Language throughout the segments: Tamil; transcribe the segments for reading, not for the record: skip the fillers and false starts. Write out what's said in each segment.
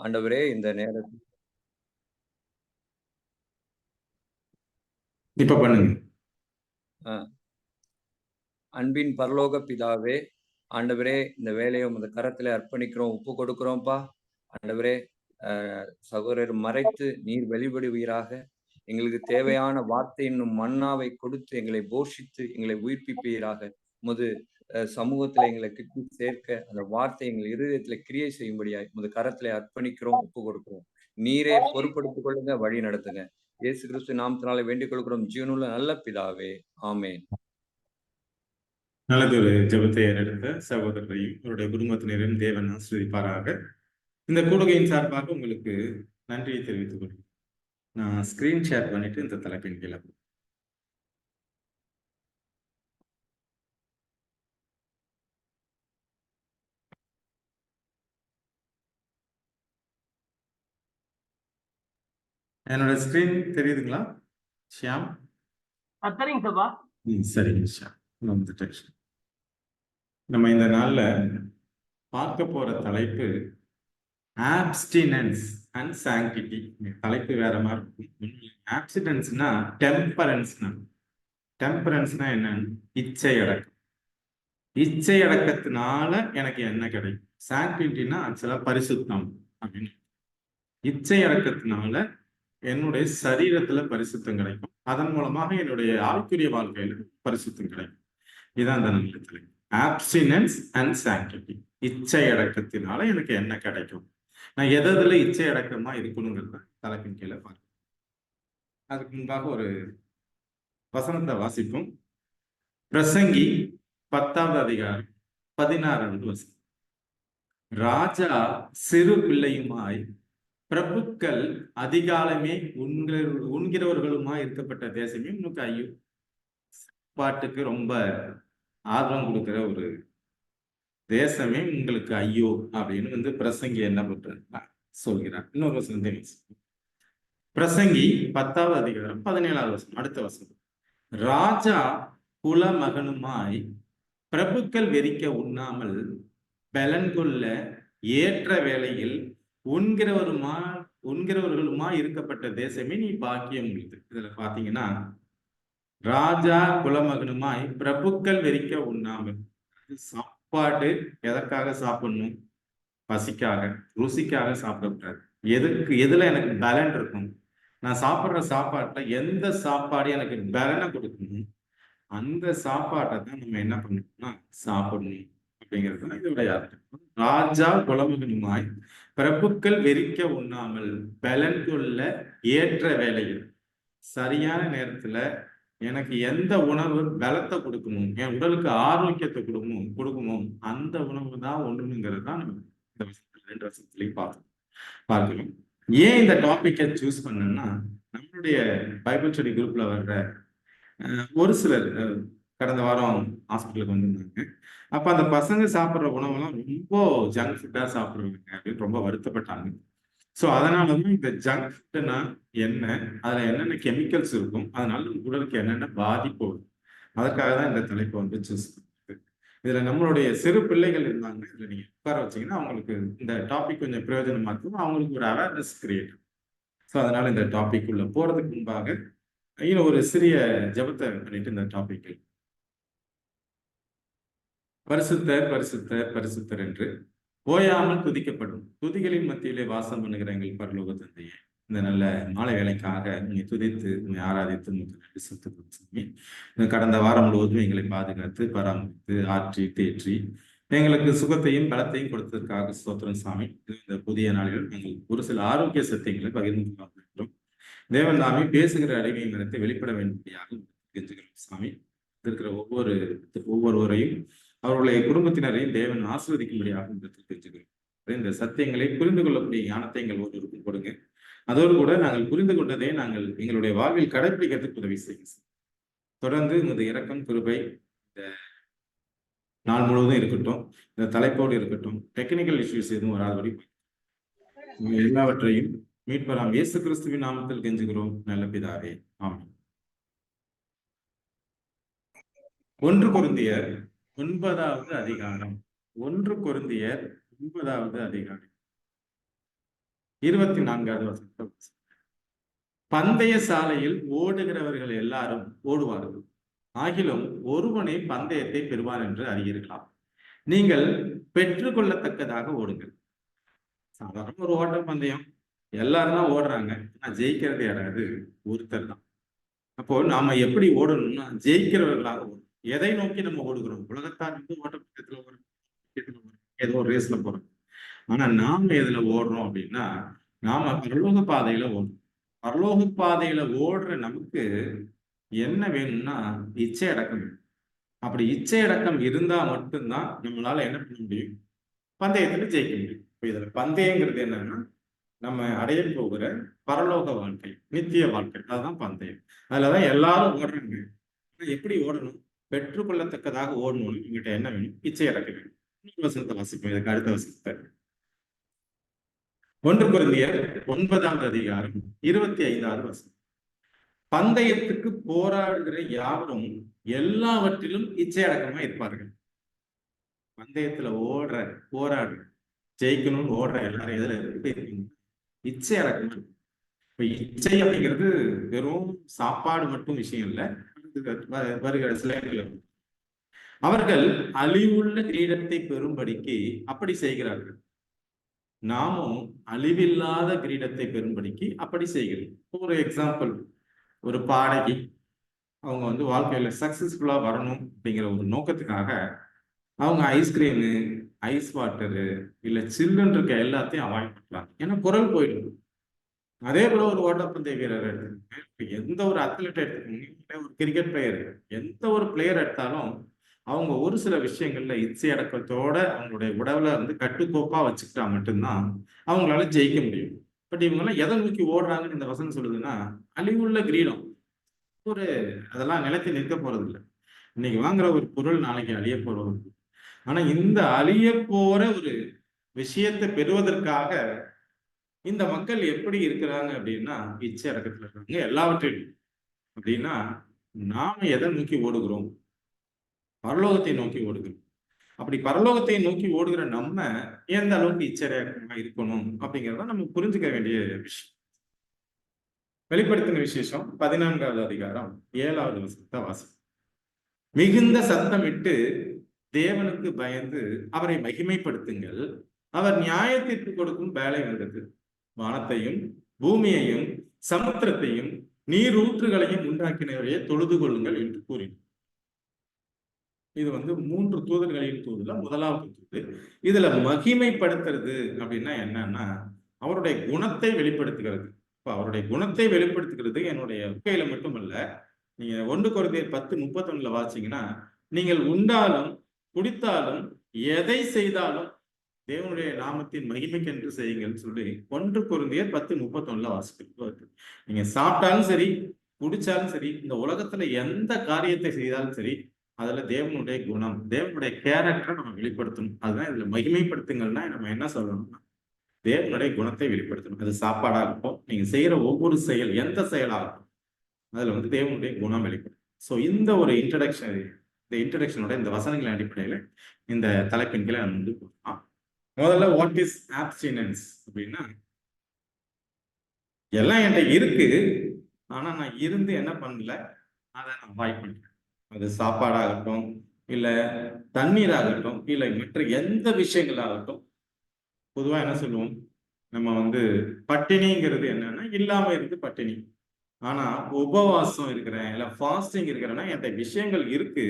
ஆண்டவரே இந்த நேரத்தில் இப்ப பண்ணுங்க. அன்பின் பரலோக பிதாவே, ஆண்டவரே இந்த வேலையை உமது கரத்திலே அர்ப்பணிக்கிறோம், ஒப்பு கொடுக்கிறோம்ப்பா. ஆண்டவரே, சகோதரர் மறைத்து நீர் வெளிப்படுவீராக. எங்களுக்கு தேவையான வார்த்தை என்னும் மன்னாவை கொடுத்து எங்களை போஷித்து எங்களை உயிர்ப்பிப்பீராக. உமது சமூகத்துல எங்களை கிட்டி சேர்க்க அந்த வார்த்தை எங்கள் இருதயத்துல கிரியை செய்யும்படியாய் உமது கரத்திலே அர்ப்பணிக்கிறோம், ஒப்பு கொடுக்கிறோம். நீரே பொறுப்படுத்திக் கொள்ளுங்க, வழி நடத்துங்க. இயேசு கிறிஸ்து நாமத்தினாலே வேண்டிக் கொள்கிறோம் ஜீவனுள்ள நல்ல பிதாவே, ஆமென். நல்லது. ஒரு ஜெபத்தை ஏறெடுத்த சகோதரரையும் அவருடைய குடும்பத்தினரையும் தேவன் ஆசீர்வதிப்பாராக. இந்த கூடுகையின் சார்பாக உங்களுக்கு நன்றியை தெரிவித்துக் கொள்கிறேன். நான் ஸ்கிரீன் ஷேர் பண்ணிட்டு இந்த தலைப்பின் கீழே என்னோட ஸ்கிரீன் தெரியுதுங்களா ஷியாம்? சரிங்க சபா. சரிங்க ஷியாம், வந்துட்டேன். நம்ம இந்த நாள்ல பார்க்க போற தலைப்பு ஆப்ஸ்டினன்ஸ் அண்ட் சாங்கிட்டி. தலைப்பு வேற மாதிரி இருக்கும். ஆப்ஸ்டினன்ஸ்னா டெம்பரன்ஸ்னா என்னன்னு இச்சை அடக்கம். இச்சை அடக்கத்தினால எனக்கு என்ன கிடைக்கும்? சாங்கிட்டினா ஆக்சுவலா பரிசுத்தம் அப்படின்னு. இச்சை அடக்கத்தினால என்னுடைய சரீரத்துல பரிசுத்தம் கிடைக்கும், அதன் மூலமாக என்னுடைய ஆவிக்குரிய வாழ்க்கையில பரிசுத்தம் கிடைக்கும். இதான் அந்த நல்ல தலைப்பு, ஆப்ஸ்டினன்ஸ் அண்ட் சாங்கிட்டி. இச்சை அடக்கத்தினால எனக்கு என்ன கிடைக்கும், நான் எதுல இச்சை அடக்கமா இருக்கணுங்கிறத தலைப்பின் கீழே பார்க்க. அதுக்கு முன்பாக ஒரு வசனத்தை வாசிப்போம். பிரசங்கி 10வது அதிகாரம் 16வது வசனம். ராஜா சிறு பிள்ளையுமாய் பிரபுக்கள் அதிகாலமே உண்கிறவர்களுமாய் இருக்கப்பட்ட தேசமே உனக்கு ஐயோ. பாட்டுக்கு ரொம்ப ஆர்வம் கொடுக்கிற ஒரு தேசமே உங்களுக்கு ஐயோ அப்படின்னு பிரசங்கி என்ன பண்றாங்க சொல்கிறார். இன்னொரு வசனம் பிரசங்கி 10வது அதிகாரம் 17வது வசனம், அடுத்த வசனம். ராஜா குலமகனுமாய் பிரபுக்கள் வெறிக்க உண்ணாமல் பலன் கொள்ள ஏற்ற வேளையில் உண்கிறவர்களுமா இருக்கப்பட்ட தேசமே நீ பாக்கியம் உள்ளது. இதுல பாத்தீங்கன்னா ராஜா குலமகனுமாய் பிரபுக்கள் வெறிக்க உண்ணாமல், சாப்பாடு எதற்காக சாப்பிடணும்? பசிக்காக, ருசிக்காக சாப்பிடக்கூடாது. எதுல எனக்கு பலன் இருக்கும், நான் சாப்பிடுற சாப்பாட்டுல எந்த சாப்பாடு எனக்கு பலனை கொடுக்கணும், அந்த சாப்பாட்டை தான் நம்ம என்ன பண்ணணும்னா சாப்பிடணும் அப்படிங்கிறது தான் இதோடைய அர்த்தம். ராஜா குலமகனுமாய் பிரபுக்கள் வெறிக்க உண்ணாமல் பலன் கொள்ள ஏற்ற வேளையில், சரியான நேரத்துல எனக்கு எந்த உணவு பலத்தை கொடுக்கணும், என் உடலுக்கு ஆரோக்கியத்தை கொடுக்குமோ அந்த உணவு தான் ஒண்ணுங்கிறது தான் நம்ம இந்த வருஷத்துல 2 வருஷத்துலயும் பார்க்கணும். ஏன் இந்த டாபிக்கை சூஸ் பண்ணேன்னா, நம்மளுடைய பைபிள் ஸ்டடி குரூப்ல வர்ற ஒரு சிலர் கடந்த வாரம் ஹாஸ்பிட்டலுக்கு வந்திருந்தாங்க. அப்ப அந்த பசங்க சாப்பிட்ற உணவெல்லாம் ரொம்ப ஜங்க் ஃபுட்டா சாப்பிடுவாங்க அப்படின்னு ரொம்ப வருத்தப்பட்டாங்க. ஸோ அதனாலதான் இந்த ஜங்க் ஃபுட்னா என்ன, அதுல என்னென்ன கெமிக்கல்ஸ் இருக்கும், அதனால நம்ம உடலுக்கு என்னென்ன பாதிப்பு வரும், அதற்காக தான் இந்த தலைப்பை சூஸ் பண்ணுறது. இதுல நம்மளுடைய சிறு பிள்ளைகள் இருந்தாங்க, இதுல நீங்க உட்கார வச்சீங்கன்னா அவங்களுக்கு இந்த டாபிக் கொஞ்சம் பிரயோஜனமா இருக்கும், அவங்களுக்கு ஒரு அவேர்னஸ் கிரியேட். ஸோ அதனால இந்த டாபிக் உள்ள போறதுக்கு முன்பாக இன்னும் ஒரு சிறிய ஜபத்தை பண்ணிட்டு இந்த டாபிக். பரிசுத்தர் பரிசுத்தர் பரிசுத்தர் என்று ஓயாமல் துதிக்கப்படும் துதிகளின் மத்தியிலே வாசம் பண்ணுகிற எங்கள் பரலோக தந்தையே, இந்த நல்ல மாலை வேலைக்காக உங்களை துதித்து உங்களை ஆராதித்து நன்றி செலுத்துகிறோம். இந்த கடந்த வாரம் முழுவதும் எங்களை பாதுகாத்து பராமரித்து ஆற்றி தேற்றி எங்களுக்கு சுகத்தையும் பலத்தையும் கொடுத்ததற்காக ஸ்தோத்திரம் சாமி. இந்த புதிய நாளில் நாங்கள் ஒரு சில ஆரோக்கிய சத்தியங்களை பகிர்ந்து கொண்டிருக்கிறோம். தேவன் தாமே பேசுகிற அறிவை நிறத்தை வெளிப்பட வேண்டியதாக கெஞ்சுகிறோம் சாமி. இருக்கிற ஒவ்வொருவரையும் அவர்களுடைய குடும்பத்தினரையும் தேவன் ஆசீர்வதிக்கும்படியாக தெரிஞ்சுக்கிறோம். இந்த சத்தியங்களை புரிந்து கொள்ளக்கூடிய ஞானத்தை எங்கள் ஒவ்வொருவருக்கும் கொடுங்க. அதோடு கூட நாங்கள் புரிந்து கொண்டதை நாங்கள் எங்களுடைய வாழ்வில் கடைபிடிக்கிறதுக்கு உதவி செய்யுங்க. தொடர்ந்து இந்த இரக்கம் கிருபை இந்த நாள் முழுவதும் இருக்கட்டும், இந்த தலைப்போடு இருக்கட்டும், டெக்னிக்கல் இஷ்யூஸ் எதுவும் வராதபடி எல்லாவற்றையும் மீட்பராம் இயேசு கிறிஸ்துவின் நாமத்தில் கெஞ்சுகிறோம் நல்ல பிதாவே, ஆமென். 1 கொரிந்தியர் 9வது அதிகாரம். 1 கொரிந்தியர் 9வது அதிகாரம். 24வது வசனத்தை வாசிங்க. பந்தய சாலையில் ஓடுகிறவர்கள் எல்லாரும் ஓடுவார்கள், ஆகிலும் ஒருவனே பந்தயத்தை பெறுவான் என்று அறியீர்களாம். நீங்கள் பெற்றுக்கொள்ளத்தக்கதாக ஓடுங்கள். சாதாரண ஒரு ஓட்ட பந்தயம், எல்லாரும் தான் ஓடுறாங்க, ஆனா ஜெயிக்கிறது யாராவது? ஒருத்தர் தான். அப்போ நாம எப்படி ஓடணும்னா ஜெயிக்கிறவர்களாக ஓடணும். எதை நோக்கி நம்ம ஓடுகிறோம்? உலகத்தார் வந்து ஓட்டப்பந்தயத்துல ஓடுறோம், ஏதோ ஒரு ரேஸ்ல போறோம். ஆனா நாம எதுல ஓடுறோம் அப்படின்னா, நாம பரலோக பாதையில ஓடுறோம். பரலோக பாதையில ஓடுற நமக்கு என்ன வேணும்னா இச்சை அடக்கம் வேணும். அப்படி இச்சை அடக்கம் இருந்தா மட்டும்தான் நம்மளால என்ன பண்ண முடியும்? பந்தயத்துல ஜெயிக்க முடியும். இப்ப இதுல பந்தயங்கிறது என்னன்னா, நம்ம அடைய போகிற பரலோக வாழ்க்கை, நித்திய வாழ்க்கை, அதுதான் பந்தயம். அதுலதான் எல்லாரும் ஓடுறாங்க. எப்படி ஓடணும்? பெற்றுக்கொள்ளத்தக்கதாக ஓடணும். உங்ககிட்ட என்ன வேணும்? இச்சை அடக்க வேணும். இன்னொரு வசனத்தை வாசிப்போம், இதுக்கு அடுத்த வசனத்தை. 1 கொரிந்தியர் 9வது அதிகாரம் 25வது வசனம். பந்தயத்துக்கு போராடுகிற யாவரும் எல்லாவற்றிலும் இச்சை அடக்கமா இருப்பார்கள். பந்தயத்துல போராடு ஜெயிக்கணும்னு ஓடுற எல்லாரும் எதுல இருக்கீங்க? இச்சை அடக்கமா. இப்ப இச்சை அப்படிங்கிறது வெறும் சாப்பாடு மட்டும் விஷயம் இல்லை. வருகிற சிலைகள் அவர்கள் அழிவுள்ள கிரீடத்தை பெறும்படிக்கு அப்படி செய்கிறார்கள். நாமும் அழிவில்லாத கிரீடத்தை பெறும்படிக்கு அப்படி செய்கிறோம். ஒரு எக்ஸாம்பிள், ஒரு பாடகி அவங்க வந்து வாழ்க்கையில சக்சஸ்ஃபுல்லா வரணும் அப்படிங்கிற ஒரு நோக்கத்துக்காக அவங்க ஐஸ்கிரீமு, ஐஸ் வாட்டரு, இல்ல சில்லுன்னு இருக்க எல்லாத்தையும் அவாய்ட் பண்றாங்க. ஏன்னா குரல் போயிடும். அதே போல ஒரு ஓட்டப்பந்தய வீரர் எடுத்துக்கோங்க, எந்த ஒரு அத்லெட் எடுத்துக்கோங்க, ஒரு கிரிக்கெட் பிளேயர், எந்த ஒரு பிளேயர் எடுத்தாலும் அவங்க ஒரு சில விஷயங்கள்ல இச்சை அடக்கத்தோட அவங்களுடைய உடவுல வந்து கட்டுக்கோப்பா வச்சுக்கிட்டா மட்டும்தான் அவங்களால ஜெயிக்க முடியும். பட் இவங்கெல்லாம் எதை நோக்கி ஓடுறாங்கன்னு இந்த வசனம் சொல்லுதுன்னா, அழிவுள்ள கிரீடம். ஒரு அதெல்லாம் நிலைத்து நிற்க போறது இல்லை. இன்னைக்கு வாங்குற ஒரு பொருள் நாளைக்கு அழிய போறது. ஆனா இந்த அழிய போற ஒரு விஷயத்தை பெறுவதற்காக இந்த மக்கள் எப்படி இருக்கிறாங்க அப்படின்னா, இச்சை அடக்கத்துல இருக்காங்க எல்லாவற்றையும். அப்படின்னா நாம எதை நோக்கி ஓடுகிறோம்? பரலோகத்தை நோக்கி ஓடுகிறோம். அப்படி பரலோகத்தை நோக்கி ஓடுகிற நம்ம எந்த அளவுக்கு இச்சையடக்கமா இருக்கணும் அப்படிங்கிறத நம்ம புரிஞ்சுக்க வேண்டிய விஷயம். வெளிப்படுத்தின விசேஷம் 14வது அதிகாரம் 7வது வசனத்தை வாசிப்போம். மிகுந்த சத்தமிட்டு தேவனுக்கு பயந்து அவரை மகிமைப்படுத்துங்கள். அவர் நியாயத்திற்கு கொடுக்கும் வேலை வந்தது. வானத்தையும் பூமியையும் சமுத்திரத்தையும் நீரூற்றுகளையும் உண்டாக்கினவரையே தொழுது கொள்ளுங்கள் என்று கூறினார். இது வந்து 3 தூதர்களின் தூதுல முதலாவது தூது. இதுல மகிமைப்படுத்துறது அப்படின்னா என்னன்னா, அவருடைய குணத்தை வெளிப்படுத்துகிறது. இப்ப அவருடைய குணத்தை வெளிப்படுத்துகிறது என்னுடைய கையில மட்டுமல்ல. நீங்க 1 கொரிந்தியர் 10:31 வாசிங்கன்னா, நீங்கள் உண்டாலும் குடித்தாலும் எதை செய்தாலும் தேவனுடைய நாமத்தின் மகிமைக்கென்று செய்யுங்கள் சொல்லி 1 கொரிந்தியர் 10:31 வாசிக்கிறது. நீங்க சாப்பிட்டாலும் சரி, குடிச்சாலும் சரி, இந்த உலகத்துல எந்த காரியத்தை செய்தாலும் சரி, அதுல தேவனுடைய குணம், தேவனுடைய கேரக்டரை நம்ம வெளிப்படுத்தணும். அதுதான் இதுல மகிமைப்படுத்துங்கள்னா நம்ம என்ன சொல்லணும்னா, தேவனுடைய குணத்தை வெளிப்படுத்தணும். அது சாப்பாடா இருக்கும், நீங்க செய்யற ஒவ்வொரு செயல், எந்த செயலாகட்டும், அதுல வந்து தேவனுடைய குணம் வெளிப்படும். ஸோ இந்த ஒரு இன்ட்ரடக்ஷனோட இந்த வசனங்களின் அடிப்படையில இந்த தலைப்பின் கீழே நம்ம வந்து போகலாம். முதல்ல வாட் இஸ் ஆப்ஸ்டினன்ஸ் அப்படின்னா, எல்லாம் என்கிட்ட இருக்கு, ஆனா நான் இருந்து என்ன பண்ணல, அதை நான் அவாய்ட் பண்றேன். அது சாப்பாடாகட்டும், இல்ல தண்ணீராகட்டும், இல்ல மற்ற எந்த விஷயங்களாகட்டும். பொதுவா என்ன சொல்லுவோம், நம்ம வந்து பட்டினிங்கிறது என்னன்னா இல்லாம இருந்து பட்டினி. ஆனா உபவாசம் இருக்கிறேன், இல்ல ஃபாஸ்டிங் இருக்கிறேன்னா என்கிட்ட விஷயங்கள் இருக்கு,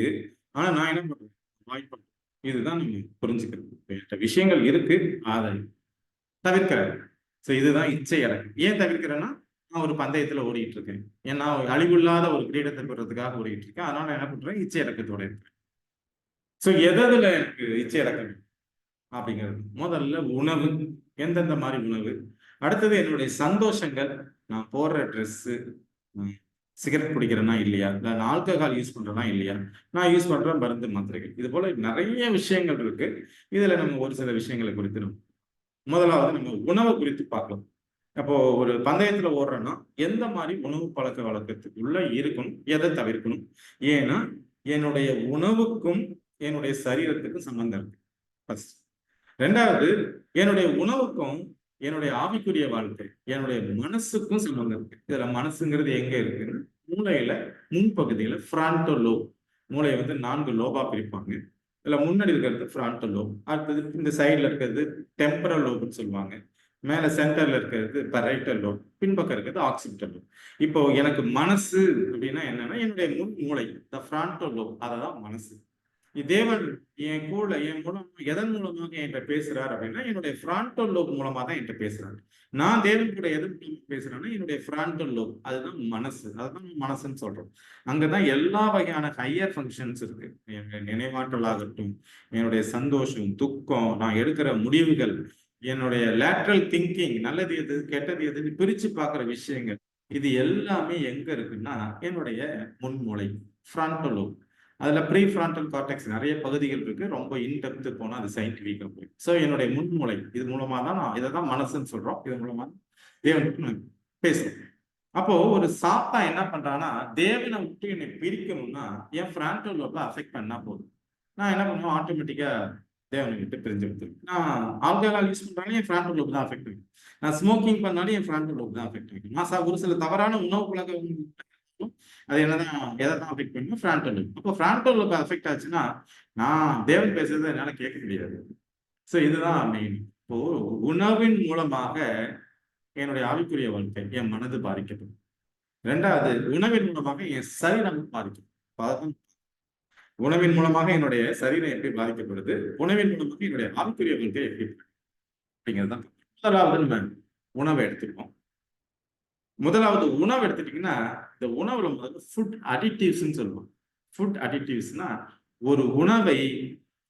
ஆனா நான் என்ன பண்றேன்? அவாய்ட் பண்றேன். இதுதான் நம்ம புரிஞ்சுக்கிறது. என்கிட்ட விஷயங்கள் இருக்கு, அதை தவிர்க்கிறேன். ஸோ இதுதான் இச்சை அடக்கம். ஏன் தவிர்க்கிறேன்னா, நான் ஒரு பந்தயத்துல ஓடிட்டு இருக்கேன், ஏன்னா அழிவில்லாத ஒரு கிரீடத்தை பெறதுக்காக ஓடிட்டு இருக்கேன். அதனால நான் என்ன பண்றேன்? இச்சை அடக்கத்தோட இருக்கேன். ஸோ எதுல எனக்கு இச்சை அடக்கம் அப்படிங்கிறது, முதல்ல உணவு, எந்தெந்த மாதிரி உணவு. அடுத்தது என்னுடைய சந்தோஷங்கள், நான் போடுற ட்ரெஸ்ஸு, சிகரெட் பிடிக்கிறேன்னா இல்லையா, இல்லை நான் ஆல்கஹால் யூஸ் பண்றேன்னா இல்லையா, நான் யூஸ் பண்ற மருந்து மாத்திரைகள், இது போல நிறைய விஷயங்கள் இருக்கு. இதுல நம்ம ஒரு சில விஷயங்களை குறித்து நம்ம முதலாவது நம்ம உணவை குறித்து பார்க்கலாம். அப்போ ஒரு பந்தயத்துல ஓடுறோன்னா எந்த மாதிரி உணவு பழக்க வழக்கத்துக்குள்ள இருக்கணும், எதை தவிர்க்கணும். ஏன்னா என்னுடைய உணவுக்கும் என்னுடைய சரீரத்துக்கும் சம்பந்தம் இருக்கு. ஃபர்ஸ்ட். ரெண்டாவது, என்னுடைய உணவுக்கும் என்னுடைய ஆவிக்குரிய வாழ்க்கை, என்னுடைய மனசுக்கும் சம்பந்தம் இருக்கு. இதுல மனசுங்கிறது எங்க இருக்குன்னு மூளையில முன்பகுதியில ஃப்ரான்டல் லோப். மூளையை வந்து 4 லோபா பிரிப்பாங்க. இதுல முன்னாடி இருக்கிறது ஃப்ரான்டல் லோப், அடுத்தது இந்த சைடுல இருக்கிறது டெம்பரல் லோப்னு சொல்லுவாங்க, மேல சென்டர்ல இருக்கிறது பரைட்டல் லோப், பின்பக்கம் இருக்கிறது ஆக்சிபிட்டல் லோப். இப்போ எனக்கு மனசு அப்படின்னா என்னன்னா என்னுடைய முன் மூளை, த ஃப்ரான்டல் லோப், அததான் மனசு. தேவன் என் மூலம் எதன் மூலமாக என்கிட்ட பேசுறாரு அப்படின்னா என்னுடைய ஃப்ரான்டல் லோப் மூலமா தான் என்கிட்ட பேசுறாரு. நான் தேவன் கூட எதன் மூலமா பேசுறேன்னா என்னுடைய ஃப்ரான்டல் லோப், அதுதான் மனசு, அதுதான் மனசுன்னு சொல்றோம். அங்கதான் எல்லா வகையான ஹையர் ஃபங்க்ஷன்ஸ் இருக்கு. என்னுடைய நினைவாற்றல் ஆகட்டும், என்னுடைய சந்தோஷம், துக்கம், நான் எடுக்கிற முடிவுகள், என்னுடைய லேட்ரல் திங்கிங், நல்லது எது கெட்டது எதுன்னு பிரிச்சு பார்க்குற விஷயங்கள், இது எல்லாமே எங்க இருக்குன்னா என்னுடைய முன்மூளை, ஃப்ரான்டல் லோப். அதுல ப்ரீ ஃப்ரான்டல் கார்டெக்ஸ் நிறைய பகுதிகள் இருக்கு. ரொம்ப இன்டெப்த் போனா அது சயின்டிஃபிக்கா போய். ஸோ என்னுடைய முன்மூளை இது மூலமா தான் நான் இதை தான் மனசுன்னு சொல்றோம். இது மூலமா தேவனுக்கு நான் பேசுறேன். அப்போ ஒரு சாத்தா என்ன பண்றான்னா தேவனை விட்டு என்னை பிரிக்கணும்னா என் ஃப்ரான்டல் லோப அஃபெக்ட் பண்ணா போதும். நான் என்ன பண்ணுவேன், ஆட்டோமேட்டிக்கா தேவனை விட்டு பிரிஞ்சு எடுத்துருவேன். நான் ஆல்கஹால் யூஸ் பண்றாலும் என் ஃப்ரான்டல் லோப் தான் அஃபெக்ட் ஆகும். நான் ஸ்மோக்கிங் பண்ணாலும் என் ஃப்ரான்டல் லோப் தான் அஃபெக்ட் ஆகும். நான் ஒரு சில தவறான உணவு பழக்கம் அது என்னதான் எதை தான் அஃபெக்ட் பண்ணும், ஃப்ரான்டல் லோப். அப்போ ஃப்ரான்டல் லோப் அஃபெக்ட் ஆச்சுன்னா நான் தேவன் பேசுறதை என்னால கேட்க முடியாது. ஸோ இதுதான் மெயின். இப்போ உணவின் மூலமாக என்னுடைய ஆவிக்குரிய வாழ்க்கை, என் மனது பாதிக்கப்படும். ரெண்டாவது, உணவின் மூலமாக என் சரீரம் பாதிக்கும். உணவின் மூலமாக என்னுடைய சரீரம் எப்படி பாதிக்கப்படுது, உணவின் மூலமாக என்னுடைய ஆவிக்குரிய வாழ்க்கை எப்படி அப்படிங்கிறது தான். முதலாவது நம்ம உணவை எடுத்துக்கோம். முதலாவது உணவு எடுத்துட்டீங்கன்னா இந்த உணவுல முதல்ல ஃபுட் அடிட்டிவ்ஸ்ன்னு சொல்லுவோம். ஃபுட் அடிட்டிவ்ஸ்னா ஒரு உணவை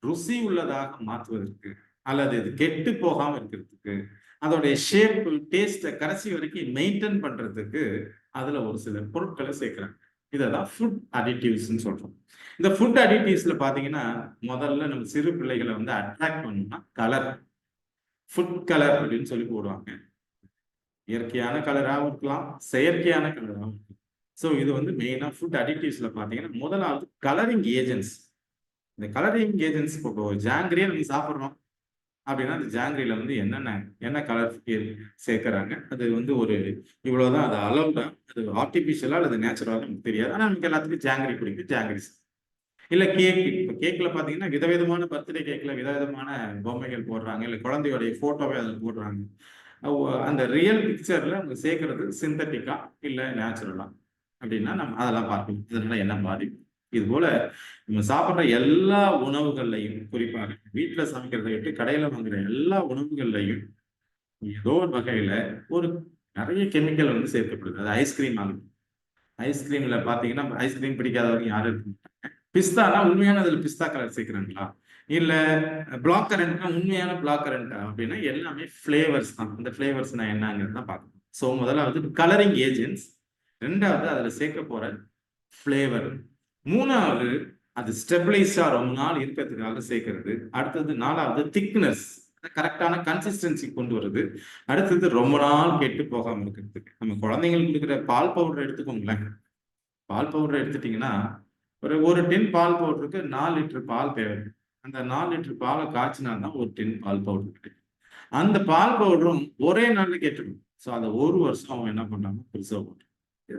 ருசி உள்ளதாக மாற்றுவதற்கு அல்லது இது கெட்டு போகாம இருக்கிறதுக்கு, அதோடைய ஷேப் டேஸ்ட்டை கடைசி வரைக்கும் மெயின்டைன் பண்றதுக்கு அதுல ஒரு சில பொருட்களை சேர்க்கிறாங்க. இதான் ஃபுட் அடிட்டிவ்ஸ்ன்னு சொல்றோம். இந்த ஃபுட் அடிட்டிவ்ஸ்ல பாத்தீங்கன்னா முதல்ல நம்ம சிறு பிள்ளைகளை வந்து அட்ராக்ட் பண்ணணும்னா கலர், ஃபுட் கலர் அப்படின்னு சொல்லி போடுவாங்க. இயற்கையான கலராகவும் இருக்கலாம், செயற்கையான கலராகவும் இருக்கலாம். ஸோ இது வந்து மெயினா ஃபுட் அடிட்டிவ்ஸ்ல பாத்தீங்கன்னா முதலாவது கலரிங் ஏஜென்ட்ஸ். இந்த கலரிங் ஏஜென்ட்ஸ் இப்போ ஜாங்கிரியா நம்ம சாப்பிட்றோம் அப்படின்னா அந்த ஜாங்கிரியில வந்து என்ன கலர் சேர்க்கிறாங்க, அது வந்து ஒரு இவ்வளவுதான், அது அலௌடா, அது ஆர்டிபிஷியலா அல்லது நேச்சுரலா நமக்கு தெரியாது. ஆனா நமக்கு எல்லாத்துக்கும் ஜாங்கிரி பிடிக்கும், ஜாங்கிரி. இல்ல கேக், இப்போ கேக்ல பாத்தீங்கன்னா விதவிதமான பர்த்டே கேக்ல விதவிதமான பொம்மைகள் போடுறாங்க, இல்ல குழந்தையோடைய போட்டோவே அதில் போடுறாங்க. அந்த ரியல் பிக்சர்ல அவங்க சேர்க்கறது சிந்தட்டிக்கா இல்ல நேச்சுரலா அப்படின்னா நம்ம அதெல்லாம் பார்க்கணும். இதனால என்ன பாதிப்பு. இது போல நம்ம சாப்பிட்ற எல்லா உணவுகள்லையும், குறிப்பாக வீட்டுல சமைக்கிறதை விட்டு கடையில வாங்குற எல்லா உணவுகள்லையும் ஏதோ ஒரு வகையில ஒரு நிறைய கெமிக்கல் வந்து சேர்க்கப்படுது. அது ஐஸ்கிரீம் ஆகும். ஐஸ்கிரீம்ல பாத்தீங்கன்னா ஐஸ்கிரீம் பிடிக்காதவங்க யாரும் இருக்க மாட்டாங்க. பிஸ்தானா உண்மையான அதுல பிஸ்தா கலர் சேர்க்கிறாங்களா, இல்ல பிளாக் கரண்ட்னா உண்மையான பிளாக் கரண்டா அப்படின்னா எல்லாமே ஃபிளேவர்ஸ் தான். அந்த ஃபிளேவர்ஸ்னா என்னங்கிறது தான் பார்க்கணும். ஸோ முதலாவது கலரிங் ஏஜென்ட்ஸ், ரெண்டாவது அதுல சேர்க்க போற ஃபிளேவர், மூணாவது அது ஸ்டெபிளைஸா ரொம்ப நாள் இருக்கிறதுக்காக சேர்க்கிறது, அடுத்தது நாலாவது திக்னஸ், கரெக்டான கன்சிஸ்டன்சி கொண்டு வருது, அடுத்தது ரொம்ப நாள் கெட்டு போகாம இருக்கிறதுக்கு. நம்ம குழந்தைங்களுக்கு கொடுக்குற பால் பவுடர் எடுத்துக்கோங்களேன். பால் பவுடர் எடுத்துட்டீங்கன்னா ஒரு டின் பால் பவுடருக்கு 4 லிட்டர் பால் தேவை. அந்த 4 லிட்டர் பாலை காய்ச்சினா தான் ஒரு டின் பால் பவுடர் கிடைக்கும். அந்த பால் பவுடரும் ஒரே நாள்ல கெட்டுடும். ஸோ அந்த ஒரு வருஷம் அவன் என்ன பண்றாங்க,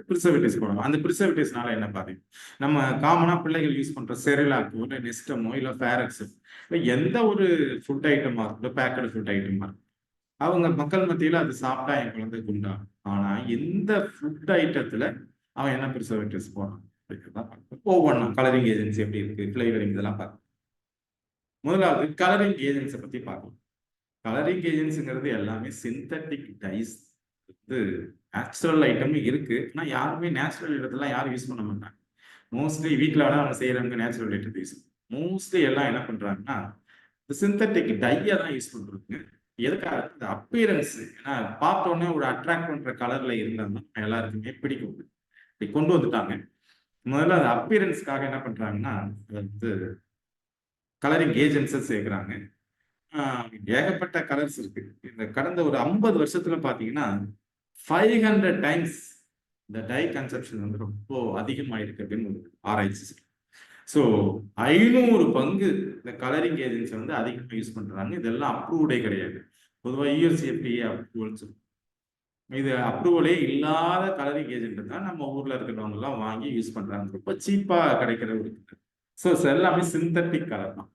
பிரிசர்வேட்டிவ்ஸ் போடணும். அந்த பிரிசர்வேட்டிவ்ஸ்னால என்ன பாதிக்கும், நம்ம காமனா பிள்ளைகள் யூஸ் பண்ற செரிலாக்கோ இல்லை நெஸ்டமோ இல்லை ஃபேரக்ஸோ எந்த ஒரு ஃபுட் ஐட்டமா இருக்கட்டும், பேக்கடு ஃபுட் ஐட்டமா இருக்கும், அவங்க மக்கள் மத்தியில அது சாப்பிட்டா என் குழந்தை குண்டாகும். ஆனா இந்த ஃபுட் ஐட்டத்துல அவன் என்ன பிரிசர்வேட்டிவ்ஸ் போடுறான் அப்படிங்கிறதான் பார்க்கணும். ஒவ்வொன்றா கலரிங் ஏஜென்சி எப்படி இருக்கு, ஃபிளேவரிங், இதெல்லாம் பார்க்கணும். முதலாவது கலரிங் ஏஜென்ட்ஸை பத்தி பார்க்கணும். கலரிங் ஏஜென்ட்ஸுங்கிறது எல்லாமே சிந்தட்டிக் டைஸ். வந்து நேச்சுரல் ஐட்டம் இருக்கு, ஆனா யாருமே நேச்சுரல் இடத்துலாம் யாரும் யூஸ் பண்ண மாட்டாங்க. மோஸ்ட்லி வீட்டில் வேணா அவங்க செய்யறவங்க நேச்சுரல் ஐட்டம் யூஸ், மோஸ்ட்லி எல்லாம் என்ன பண்றாங்கன்னா சிந்தட்டிக் டையை தான் யூஸ் பண்றாங்க. எதுக்காக, இந்த அப்பியரன்ஸ், ஏன்னா பார்த்த உடனே ஒரு அட்ராக்ட் பண்ற கலர்ல இருந்தாலும் எல்லாருக்குமே பிடிக்கும், இப்படி கொண்டு வந்துட்டாங்க. முதல்ல அது அப்பியரன்ஸ்க்காக என்ன பண்றாங்கன்னா அது வந்து கலரிங் ஏஜென்ட்ஸை சேர்க்கிறாங்க. ஏகப்பட்ட கலர்ஸ் இருக்கு. இந்த கடந்த ஒரு 50 வருஷத்துல பாத்தீங்கன்னா 500 டைம்ஸ் இந்த டை கன்சப்ஷன் வந்து ரொம்ப அதிகமாயிருக்கு அப்படின்னு ஒரு ஆராய்ச்சி. ஸோ 500 பங்கு இந்த கலரிங் ஏஜென்ட்ஸ் வந்து அதிகமாக யூஸ் பண்றாங்க. இதெல்லாம் அப்ரூவ்டே கிடையாது. பொதுவாக யூஎஸ்எஃப்டிஏ அப்ரூவல்ஸ். இது அப்ரூவலே இல்லாத கலரிங் ஏஜென்ட் தான் நம்ம ஊர்ல இருக்கிறவங்க எல்லாம் வாங்கி யூஸ் பண்றாங்க. ரொம்ப சீப்பா கிடைக்கிற ஒரு ஸோ எல்லாமே சிந்தட்டிக் கலர் தான்.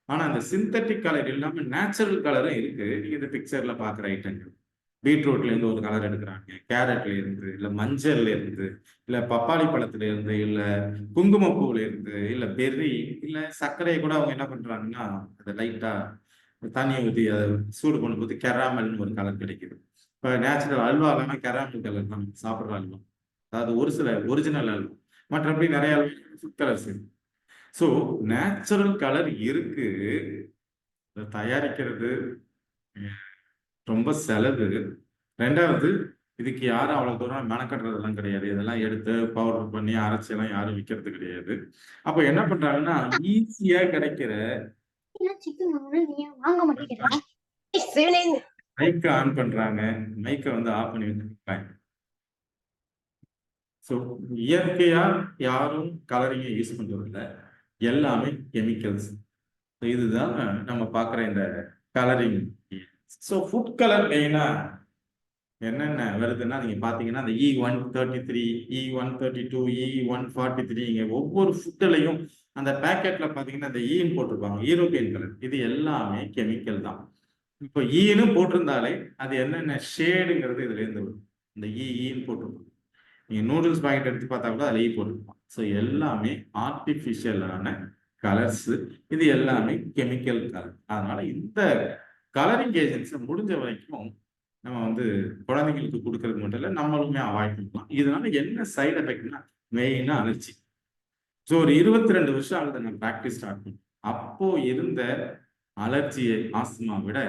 ஆனா அந்த சிந்தட்டிக் கலர் இல்லாம நேச்சுரல் கலரும் இருக்கு. நீங்க இந்த பிக்சர்ல பாக்குற ஐட்டங்கள் பீட்ரூட்ல இருந்து ஒரு கலர் எடுக்கிறாங்க, கேரட்ல இருந்து, இல்ல மஞ்சள்ல இருந்து, இல்ல பப்பாளி பழத்துல இருந்து, இல்ல குங்குமப்பூல இருந்து, இல்ல பெர்ரி, இல்ல சர்க்கரையை கூட அவங்க என்ன பண்றாங்கன்னா அதை லைட்டா தண்ணியை ஊற்றி அதை சூடு பண்ணும்போது கெராமல்னு ஒரு கலர் கிடைக்குது. இப்போ நேச்சுரல் அல்வாலாம் கெராமல் கலர் தான் சாப்பிட்ற அல்வா, அதாவது ஒரு சில ஒரிஜினல் அல்வா. மற்றபடி நிறைய ஃபுட் கலர்ஸ் இருக்கு. ஸோ நேச்சுரல் கலர் இருக்கு, அதை தயாரிக்கிறது ரொம்ப செலவு. ரெண்டாவது, இதுக்கு யாரும் அவ்வளவு தூரம் மெனக்கட்டுறதெல்லாம் கிடையாது. இதெல்லாம் எடுத்து பவுடர் பண்ணி அரைச்சி எல்லாம் யாரும் விற்கிறது கிடையாது. அப்ப என்ன பண்றாங்கன்னா ஈஸியா கிடைக்கிற மைக்க ஆன் பண்றாங்க, மைக்க வந்து ஆஃப் பண்ணி வச்சிருக்காங்க. ஸோ இயற்கையா யாரும் கலரிங்கை யூஸ் பண்றது இல்லை, எல்லாமே கெமிக்கல்ஸ். இதுதான் நம்ம பார்க்குற இந்த கலரிங். ஸோ ஃபுட் கலர் மெயினா என்னென்ன வருதுன்னா நீங்க பாத்தீங்கன்னா இந்த E133, E132, E143, இங்க ஒவ்வொரு ஃபுட்லையும் அந்த பேக்கெட்ல பாத்தீங்கன்னா இந்த ஈன்னு போட்டிருப்பாங்க, யூரோப்பியன் கலர். இது எல்லாமே கெமிக்கல் தான். இப்போ ஈன்னு போட்டிருந்தாலே அது என்னென்ன ஷேடுங்கிறது இதுல இருந்து வரும். இந்த ஈன்னு போட்டிருப்பாங்க. நீங்க நூடுல்ஸ் பாக்கெட் எடுத்து பார்த்தா கூட அதுல ஈ போட்டிருப்பாங்க. ஸோ எல்லாமே ஆர்டிபிஷியலான கலர்ஸ். இது எல்லாமே கெமிக்கல் கலர். அதனால இந்த கலரிங் ஏஜென்ட்ஸை முடிஞ்ச வரைக்கும் நம்ம வந்து குழந்தைங்களுக்கு கொடுக்கறது மட்டும் இல்லை, நம்மளுமே அவாய்ட் பண்ணலாம். இதனால என்ன சைடு எஃபெக்ட்னா மெயினா அலர்ஜி. ஸோ ஒரு 22 வருஷம் ஆகுது நான் ப்ராக்டிஸ் ஸ்டார்ட் பண்ணேன். அப்போ இருந்த அலர்ஜியை ஆஸ்துமா விட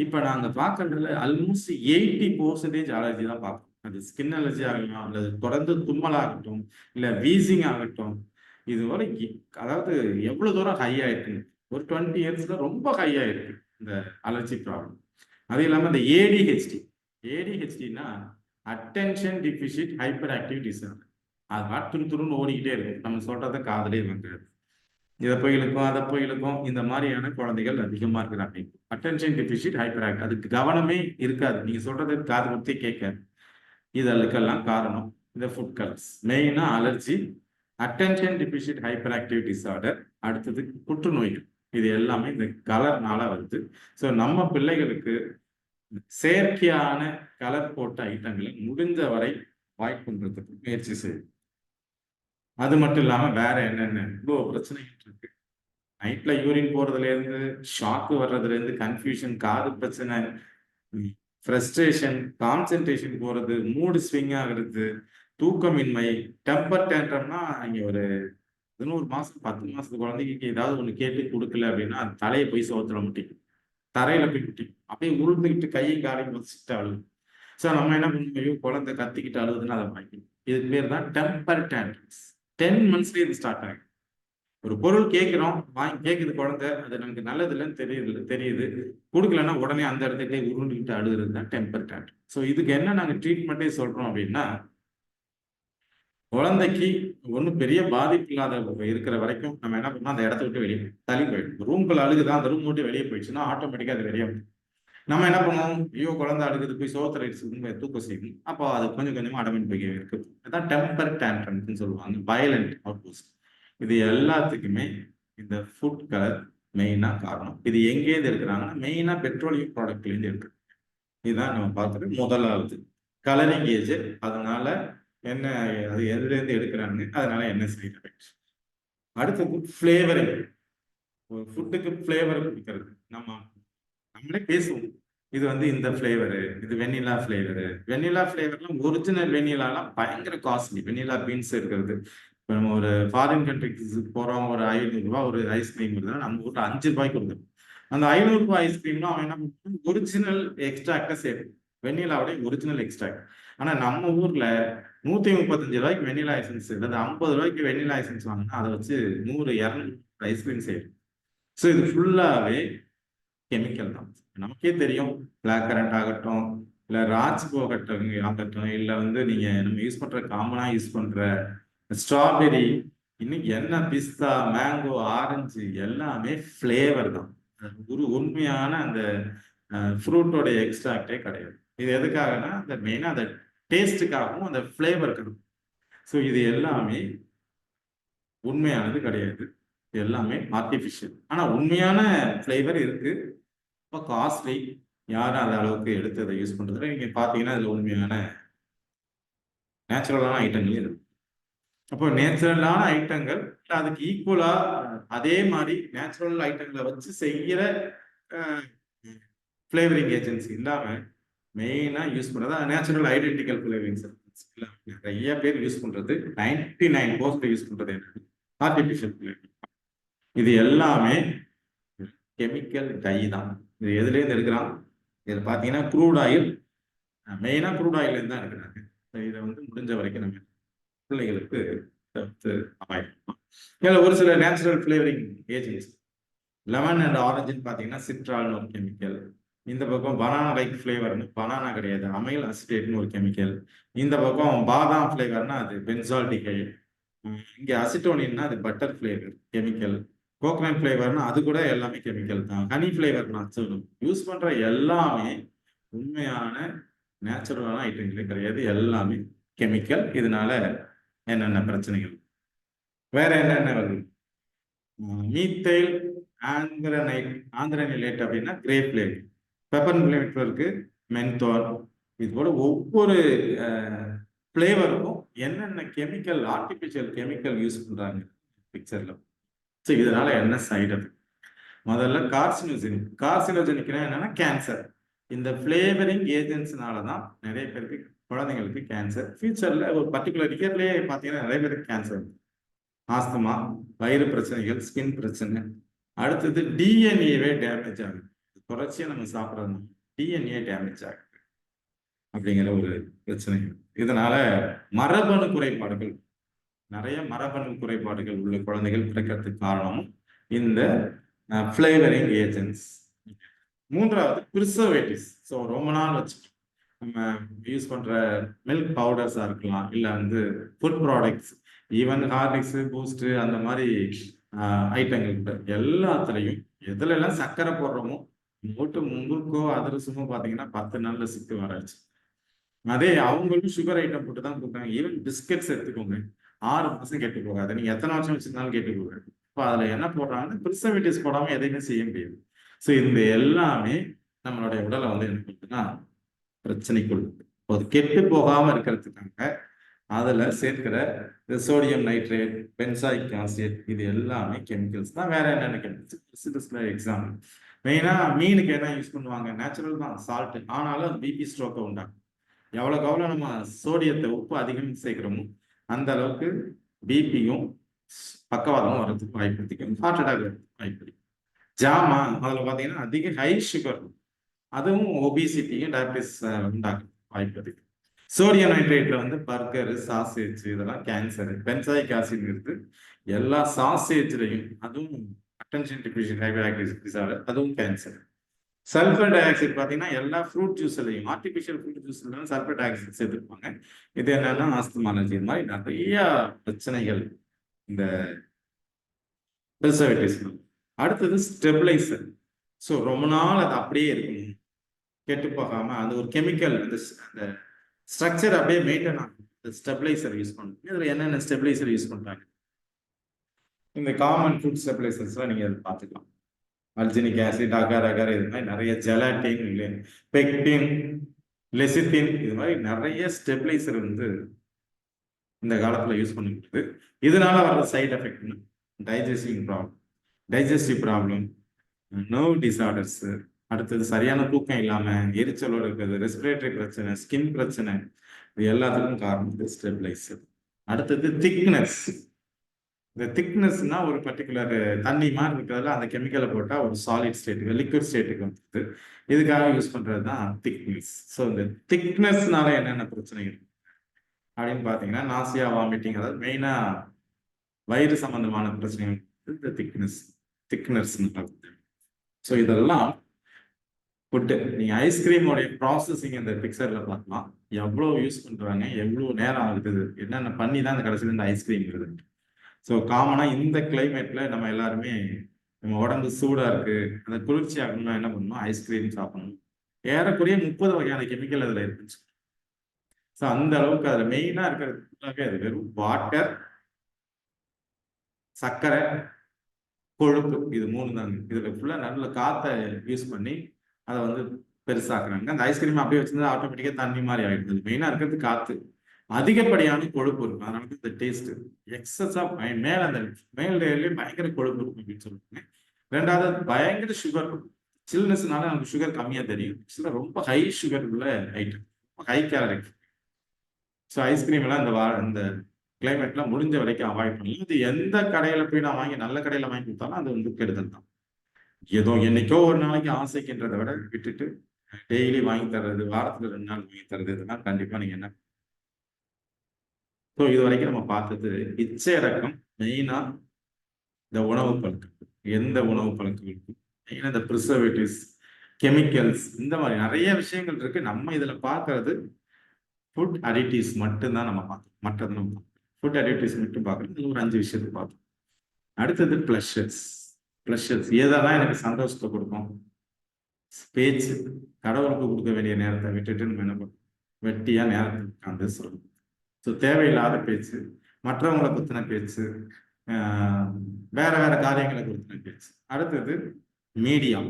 இப்போ நாங்கள் பார்க்கறதுல ஆல்மோஸ்ட் 80% அலர்ஜி தான் பார்ப்போம். அது ஸ்கின் அலர்ஜி ஆகலாம், அல்லது தொடர்ந்து தும்மல் ஆகட்டும், இல்லை வீசிங் ஆகட்டும். இதுவரை அதாவது எவ்வளோ தூரம் ஹை ஆயிருக்கு, ஒரு 20 இயர்ஸ்ல ரொம்ப ஹை ஆயிருக்கு இந்த அலர்ஜி ப்ராப்ளம். அது இல்லாமல் இந்த ஏடிஹெச்டினா attention deficit hyperactive disorder. அது துருன்னு ஓடிக்கிட்டே இருக்கும், நம்ம சொல்றதை காதலே வந்துடுது. இதை போய் இழுக்கும், அதை போய் இழுக்கும். இந்த மாதிரியான குழந்தைகள் அதிகமா இருக்கிறாங்க. அட்டென்ஷன் டிஃபிசிட் ஹைப்பர் ஆக்டிவ், அதுக்கு கவனமே இருக்காது, நீங்க சொல்றது காது கொடுத்தே கேட்காது. இதெல்லாம் காரணம் இந்த ஃபுட் கலர்ஸ். மெயினா allergy, attention deficit hyperactive disorder, அடுத்தது புற்றுநோய்கள். இது எல்லாமே இந்த கலர்னால வருது. ஸோ நம்ம பிள்ளைகளுக்கு செயற்கையான கலர் போட்ட ஐட்டங்களை முடிஞ்ச வரை வாய்ட் பண்றதுக்கு முயற்சி செய்யும். அது மட்டும் இல்லாம வேற என்னென்ன இவ்வளோ பிரச்சனைகள் இருக்கு. நைட்ல யூரின் போறதுல இருந்து, ஷாக்கு வர்றதுல இருந்து, கன்ஃபியூஷன், காது பிரச்சனை, ஃப்ரஸ்ட்ரேஷன், கான்சென்ட்ரேஷன் போறது, மூடு ஸ்விங் ஆகுறது, தூக்கமின்மை, டெம்பர் டேண்ட்ரம்னா இங்க ஒரு 11 மாசம் 10 மாசத்து குழந்தைக்கு ஏதாவது ஒண்ணு கேட்டு கொடுக்கல அப்படின்னா அது தலையை போய் சோத்துல முட்டிக்கும், தரையில போய் முட்டிக்கும், அப்படியே உருந்துக்கிட்டு கையும் காலையும் வச்சுட்டு அழுது. ஸோ நம்ம என்ன பண்ணுவோம், ஐயோ குழந்தை கத்திக்கிட்டு அழுதுன்னு அதை வாங்கிக்கணும். இதுக்கு பேர் தான் டெம்பர் டேண்ட்ரம்ஸ். 10 monthsலேயே இது ஸ்டார்ட் ஆகும். ஒரு பொருள் கேட்கிறோம், வாங்கி கேட்குது குழந்தை, அது நமக்கு நல்லது இல்லைன்னு தெரியுது, கொடுக்கலன்னா உடனே அந்த இடத்துக்கே உருண்டுக்கிட்டு அழுகுறது தான் டெம்பர் டேண்ட்ரம். ஸோ இதுக்கு என்ன நாங்கள் ட்ரீட்மெண்ட்டே சொல்றோம் அப்படின்னா, குழந்தைக்கு ஒன்றும் பெரிய பாதிப்பு இல்லாத இருக்கிற வரைக்கும் நம்ம என்ன பண்ணோம், அந்த இடத்த விட்டு வெளியே தள்ளி போயிடும். ரூம்குள்ள அழுகுதான், அந்த ரூம் விட்டு வெளியே போயிடுச்சுன்னா ஆட்டோமேட்டிக்காக அது வெளியே போயிடும். நம்ம என்ன பண்ணுவோம், ஐயோ குழந்தை அழுகுது, போய் சோத்துல அடிச்சு தூக்கம் செய்யணும். அப்போ அது கொஞ்சம் கொஞ்சமா அடமெண்ட் பிஹேவியர் இருக்கு. அதான் டெம்பர் டேண்ட்ரம்னு சொல்லுவாங்க, வயலண்ட் அவுட்புட்ஸ். இது எல்லாத்துக்குமே இந்த ஃபுட் கலர் மெயினா காரணம். இது எங்கேருந்து எடுக்கிறாங்கன்னா மெயினா பெட்ரோலியம் ப்ராடக்ட்லேருந்து எடுக்கிறாங்க. இதுதான் நம்ம பார்க்குறது முதலாவது கலரிங் ஏஜென்ட். அதனால என்ன, அது எதுலேருந்து எடுக்கிறாங்க, அதனால என்ன சைட் எஃபெக்ட். அடுத்தது ஃப்ளேவரிங். ஒரு ஃபுட்டுக்கு ஃப்ளேவர் கொடுக்கறது. நம்மளே பேசுவோம், இது வந்து இந்த ஃப்ளேவரு, இது வெண்ணிலா ஃப்ளேவரு. வெண்ணிலா ஃப்ளேவர்லாம் ஒரிஜினல் வெண்ணிலாலாம் பயங்கர காஸ்ட்லி. வெண்ணிலா பீன்ஸ் இருக்கிறது. இப்போ நம்ம ஒரு ஃபாரின் கண்ட்ரிக்கு போகிறோம், ஒரு 500 ரூபா ஒரு ஐஸ்கிரீம் இருக்குதுன்னா நம்ம ஊரில் 5 ரூபாய்க்கு கொடுக்குறோம். அந்த 500 ரூபாய் ஐஸ்கிரீம்னா அவன் என்ன பண்ணுறான், ஒரிஜினல் எக்ஸ்ட்ராக்டை சேர்க்கும், வெண்ணிலாவோட ஒரிஜினல் எக்ஸ்ட்ராக்ட். ஆனால் நம்ம ஊரில் 135 ரூபாய்க்கு வெண்ணிலா எசன்ஸ், அதாவது 50 ரூபாய்க்கு வெண்ணிலா எசன்ஸ் வாங்கினா அதை வச்சு 100-200 ஐஸ்கிரீம் செய்யும். ஸோ இது ஃபுல்லாகவே கெமிக்கல் தான். நமக்கே தெரியும், பிளாக் கரண்ட் ஆகட்டும், இல்லை ராஜ்போ ஆகட்டும், இல்லை வந்து நீங்க நம்ம யூஸ் பண்ற காமனா யூஸ் பண்ற ஸ்ட்ராபெரி, இன்னைக்கு என்ன பிஸ்தா, மேங்கோ, ஆரஞ்சு எல்லாமே ஃப்ளேவர் தான். ஒரு உண்மையான அந்த ஃப்ரூட்டோடைய எக்ஸ்ட்ராக்டே கிடையாது. இது எதுக்காகனா அந்த மெயினாக அந்த டேஸ்ட்டுக்காகவும் அந்த ஃப்ளேவருக்காகவும். ஸோ இது எல்லாமே உண்மையானது கிடையாது. இது எல்லாமே ஆர்டிஃபிஷியல். ஆனால் உண்மையான ஃப்ளேவர் இருக்கு. இப்போ காஸ்ட்லி, யாரும் அந்த அளவுக்கு எடுத்து அதை யூஸ் பண்ணுறதுல நீங்கள் பார்த்தீங்கன்னா அதில் உண்மையான நேச்சுரலான ஐட்டங்கள் இருக்கு. அப்போ நேச்சுரலான ஐட்டங்கள் அதுக்கு ஈக்குவலா அதே மாதிரி நேச்சுரல் ஐட்டங்களை வச்சு செய்கிற ஃப்ளேவரிங் ஏஜென்சி இல்லாம மெயினா யூஸ் பண்றது நேச்சுரல் ஐடென்டிக்கல் ஃப்ளேவரிங் நிறைய பேர் யூஸ் பண்றது 99% யூஸ் பண்றது என்ன ஆர்டிபிஷியல் ஃப்ளேவரிங். இது எல்லாமே கெமிக்கல் டை தான். இது எதுலேருந்து எடுக்கிறான்? இது பார்த்தீங்கன்னா க்ரூட் ஆயில், மெயினா க்ரூட் ஆயில் தான் எடுக்கிறாங்க. இதை வந்து முடிஞ்ச வரைக்கும் நம்ம பிள்ளைகளுக்கு அவாய்ட் பண்ணலாம். இதில் ஒரு சில natural flavouring agents lemon and ஆரஞ்சுன்னு பார்த்தீங்கன்னா சிட்ரால்னு ஒரு கெமிக்கல். இந்த பக்கம் பனானா லைக் ஃப்ளேவர்னு பனானா கிடையாது, அமைல் அசிட்டேட்னு ஒரு கெமிக்கல். இந்த பக்கம் பாதாம் ஃப்ளேவர்னா அது பென்சால்டிகை. இங்கே அசிட்டோனின்னா அது பட்டர் ஃப்ளேவர் கெமிக்கல். கோகனட் ஃப்ளேவர்னா அது கூட எல்லாமே கெமிக்கல் தான். ஹனி ஃப்ளேவர்னா யூஸ் பண்ணுற எல்லாமே உண்மையான நேச்சுரலான ஐட்டங்களே கிடையாது, எல்லாமே கெமிக்கல். இதனால என்னென்ன பிரச்சனைகள், வேற என்னென்ன வருது? மீத்தைல் ஆந்திரனைலேட் அப்படின்னா கிரேப் ஃப்ளேவர், பெப்பர் ஃப்ளேவர் இருக்கு, மென்தோல். இது போல ஒவ்வொரு ஃப்ளேவருக்கும் என்னென்ன கெமிக்கல், ஆர்டிஃபிஷியல் கெமிக்கல் யூஸ் பண்றாங்க பிக்சர்ல. ஸோ இதனால என்ன சைடு எஃபெக்ட்? முதல்ல கார்சினோஜெனிக்னா என்னன்னா கேன்சர். இந்த ஃப்ளேவரிங் ஏஜென்ட்ஸ்னால தான் நிறைய பேருக்கு, குழந்தைங்களுக்கு கேன்சர். ஃபியூச்சர்ல ஒரு பர்டிகுலர் இயர்லேயே பார்த்தீங்கன்னா நிறைய பேருக்கு கேன்சர், ஆஸ்துமா, வயிறு பிரச்சனைகள், ஸ்கின் பிரச்சனை. அடுத்தது டிஎன்ஏவே டேமேஜ் ஆகுது. தொடர்ச்சியாக நம்ம சாப்பிட்றது டிஎன்ஏ டேமேஜ் ஆகுது அப்படிங்கிற ஒரு பிரச்சனை. இதனால மரபணு குறைபாடுகள், நிறைய மரபணு குறைபாடுகள் உள்ள குழந்தைகள் பிறக்கிறதுக்கு காரணம் இந்த ஃப்ளேவரிங் ஏஜென்ட்ஸ். மூன்றாவது ப்ரிசர்வேட்டிவ்ஸ். ஸோ ரொம்ப நாள் வச்சு நம்ம யூஸ் பண்ற மில்க் பவுடர்ஸா இருக்கலாம், இல்லை வந்து food products, even Horlicks, boost, அந்த மாதிரி ஐட்டங்கள் எல்லாத்துலையும் எதுல எல்லாம் சர்க்கரை போடுறோமோ மூட்டு முறுக்கோ அதிரசமோ பார்த்தீங்கன்னா 10 நாள்ல சிக்கு வராச்சு. அதே அவங்களும் சுகர் ஐட்டம் போட்டு தான் கொடுத்தாங்க. ஈவன் பிஸ்கெட்ஸ் எடுத்துக்கோங்க, 6 மாசம் கெட்டு போகாது, நீங்க எத்தனை வருஷம் வச்சிருந்தாலும் கெட்டு போகாது. இப்போ அதுல என்ன போடுறாங்கன்னா ப்ரிசர்வேட்டிவ்ஸ் போடாம எதையுமே செய்ய முடியாது. ஸோ இந்த எல்லாமே நம்மளுடைய உடலை வந்து என்ன பண்ணுதுன்னா பிரச்சனைக்குள், அது கெட்டு போகாம இருக்கிறதுக்காக அதுல சேர்க்கிற சோடியம் நைட்ரேட், பென்சாயிக் ஆசிட், இது எல்லாமே கெமிக்கல்ஸ் தான். வேற என்னென்ன கெமிக்கல்ஸ்? எக்ஸாம்பிள் மெயினா மீனுக்கு என்ன யூஸ் பண்ணுவாங்க? நேச்சுரல் தான், சால்ட். ஆனாலும் பிபி ஸ்ட்ரோக்கை உண்டாகும். எவ்வளோக்கு எவ்வளோ நம்ம சோடியத்தை, உப்பு அதிகம் சேர்க்கிறோமோ அந்த அளவுக்கு பிபியும் பக்கவாதமும் வர்றதுக்கு வாய்ப்பு அதிகம், ஹார்ட் அட்டாக் வர்றதுக்கு வாய்ப்பு அதிகம். ஜாமா அதில் பார்த்தீங்கன்னா அதிக ஹை சுகர், அதுவும் ஒபிசிட்டியும் டயபிட்டிஸ் உண்டாகும் வாய்ப்பு அதிகம். சோடியம் நைட்ரேட்ல வந்து பர்கரு, சாசேஜ், இதெல்லாம் கேன்சரு. பென்சாயிக் ஆசிட் இருக்கு எல்லா சாசேஜ்லையும், அதுவும் அட்டென்ஷன் டிஃபிஷியன்ட் ஹைப்பர் டிசார்டர், அதுவும் கேன்சர். சல்ஃபர் டை ஆக்சைடு பார்த்தீங்கன்னா எல்லா ஃப்ரூட் ஜூஸ்லையும், ஆர்டிஃபிஷியல் ஃப்ரூட் ஜூஸ்ல சல்ஃபர் டை ஆக்சைடு சேர்த்துருப்பாங்க. இது என்னன்னா ஆஸ்துமா அலர்ஜி, இந்த மாதிரி நிறைய பிரச்சனைகள் இந்த ப்ரிசர்வேட்டிவ்ஸ். அடுத்தது ஸ்டெபிளைசர். ஸோ ரொம்ப நாள் அது அப்படியே இருக்கணும், கெட்டு போகாம அது ஒரு கெமிக்கல், அந்த ஸ்ட்ரக்சர் அப்படியே மெயின்டைன் ஆகும். ஸ்டெபிளைசர் யூஸ் பண்ணுங்க. இதுல என்னென்ன ஸ்டெபிளைசர் யூஸ் பண்றாங்க? இந்த காமன் ஃபுட் ஸ்டெபிளைசர்ஸ்லாம் நீங்க அதை பார்த்துக்கலாம். அல்ஜினிக் ஆசிட், அகார் அகார், இது மாதிரி நிறைய ஜெலாட்டின், பெக்டின், லெசித்தின், இது மாதிரி நிறைய ஸ்டெபிளைசர் வந்து இந்த காலத்துல யூஸ் பண்ணிட்டு, இதனால வர்ற side effect digestive problem, nerve disorders. அடுத்தது சரியான தூக்கம் இல்லாம எரிச்சலோடு இருக்கிறது, ரெஸ்பிரேட்டரி பிரச்சனை, ஸ்கின் பிரச்சனை, இது எல்லாத்துக்கும் காரணம் ஸ்டெபிளைசர். அடுத்தது திக்னஸ். இந்த திக்னஸ்னா ஒரு பர்டிகுலர் தண்ணி மாதிரி இருக்கிறதுல அந்த கெமிக்கலை போட்டால் ஒரு சாலிட் ஸ்டேட்டுக்கு, லிக்விட் ஸ்டேட்டுக்கு வந்துட்டு, இதுக்காக யூஸ் பண்றது தான் திக்னஸ். ஸோ இந்த திக்னஸ்னால என்னென்ன பிரச்சனைகள் அப்படின்னு பார்த்தீங்கன்னா நாசியா, வாமிட்டிங், அதாவது மெயினா வயிறு சம்பந்தமான பிரச்சனைகள் இந்த திக்னஸ். ஸோ இதெல்லாம் ஃபுட்டு. நீங்கள் ஐஸ்கிரீமோடைய ப்ராசஸிங் இந்த பிக்சரில் பார்க்கலாம், எவ்வளோ யூஸ் பண்ணுறாங்க, எவ்வளோ நேரம் ஆகுது, என்னென்ன பண்ணி தான் இந்த கடைசியில் இந்த ஐஸ்கிரீம் வருது. ஸோ காமனாக இந்த கிளைமேட்டில் நம்ம எல்லாருமே நம்ம உடம்பு சூடா இருக்கு, அந்த குளிர்ச்சி ஆகணும்னா என்ன பண்ணணும்? ஐஸ்கிரீம் சாப்பிடணும். ஏறக்குறைய 30 வகையான கெமிக்கல் அதுல இருந்துச்சு. ஸோ அந்த அளவுக்கு அதுல மெயினா இருக்கிறது ஃபுல்லாவே அது வெறும் வாட்டர், சர்க்கரை, கொழுப்பு, இது 3 தாங்க. இதுல ஃபுல்லா நல்ல காத்த யூஸ் பண்ணி அதை வந்து பெருசாக்குறாங்க. அந்த ஐஸ்கிரீம் அப்படியே வச்சிருந்தா ஆட்டோமேட்டிக்கா தண்ணி மாதிரி ஆயிடுது. மெயினா இருக்கிறது காத்து. அதிகப்படியான கொழுப்பு இருக்கும். அதனால இந்த டேஸ்ட் எக்ஸஸ் ஆஃப் மேல அந்த மேல் லேயர்லயே பயங்கர கொழுப்பு இருக்கும் அப்படின்னு சொல்லுவாங்க. ரெண்டாவது பயங்கர சுகர் இருக்கும். சில்னஸ்னால நமக்கு சுகர் கம்மியா தெரியும். சில ரொம்ப ஹை சுகர் உள்ள item, high calorie. So ice cream எல்லாம் இந்த கிளைமேட்ல முடிஞ்ச வரைக்கும் அவாய்ட் பண்ணலாம். இது எந்த கடையில போய் நான் வாங்கி நல்ல கடையில வாங்கி கொடுத்தாலும் அது வந்து கெடுதல் தான். ஏதோ என்னைக்கோ ஒரு நாளைக்கு ஆசைக்குன்றதை விட விட்டுட்டு டெய்லி வாங்கி தர்றது, வாரத்துல 2 நாள் வாங்கி தர்றது, இதெல்லாம் கண்டிப்பா நீங்க என்ன. ஸோ இது வரைக்கும் நம்ம பார்த்தது இச்சையடக்கம். மெயினா இந்த உணவு பழக்கம், எந்த உணவு பழக்கங்களுக்கும் மெயினா இந்த ப்ரிசர்வேட்டிவ்ஸ், கெமிக்கல்ஸ், இந்த மாதிரி நிறைய விஷயங்கள் இருக்கு. நம்ம இதுல பார்க்கறது ஃபுட் அடிட்டிவ்ஸ் மட்டும்தான் நம்ம பார்த்தோம். மற்றது நம்ம ஃபுட் அடிட்டிவ்ஸ் மட்டும் பார்க்கறது. இதுல ஒரு 5 விஷயத்தை பார்த்தோம். அடுத்தது பிளஷர்ஸ். பிளஷர்ஸ் எதெல்லாம் எனக்கு சந்தோஷத்தை கொடுக்கும்? பேச்சு. கடவுளுக்கு கொடுக்க வேண்டிய நேரத்தை விட்டுட்டு நம்ம என்ன பண்ணுவோம்? வெட்டியா நேரத்தை உட்காந்து சொல்லணும். ஸோ தேவையில்லாத பேச்சு, மற்றவங்களை பற்றின பேச்சு, வேற வேற காரியங்களை குறித்தின பேச்சு. அடுத்தது மீடியா.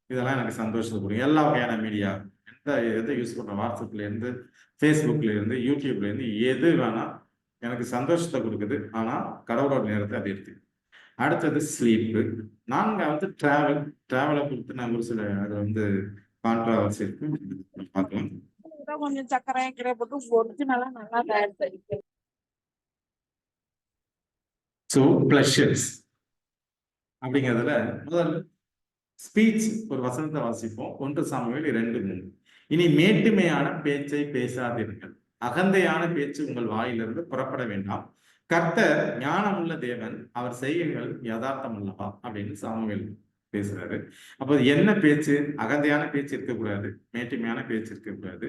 இதெல்லாம் எனக்கு சந்தோஷத்தை கொடுக்கும். எல்லா வகையான மீடியா, எதை யூஸ் பண்ற, வாட்ஸ்அப்ல இருந்து, ஃபேஸ்புக்ல இருந்து, யூடியூப்ல இருந்து, எது வேணா எனக்கு சந்தோஷத்தை கொடுக்குது. ஆனா கடவுளோட நேரத்தை அது எடுத்து. அடுத்தது ஸ்லீப்பு. நான்காவது டிராவலை குறித்து நான் ஒரு சில அது வந்து கான்ட்ராவர்சி இருக்கு, பார்க்கலாம். கொஞ்சம் சக்கரை போட்டு ஒரிஜினலா நல்லா தயார் பண்ணி. ஸோ பிளஷர்ஸ் அப்படிங்கிறதுல முதல்ல ஸ்பீச், ஒரு வசனத்தை வாசிப்போம். 1 சாமுவேல் 2:3. இனி மேட்டுமையான பேச்சை பேசாதீர்கள், அகந்தையான பேச்சு உங்கள் வாயிலிருந்து புறப்பட வேண்டாம். கர்த்தர் ஞானமுள்ள தேவன், அவர் செய்கைகள் யதார்த்தம் அல்லவா அப்படின்னு சாமுவேல் பேசுறாரு. அப்போ என்ன பேச்சு? அகந்தையான பேச்சு இருக்கக்கூடாது, மேட்டுமையான பேச்சு இருக்கக்கூடாது.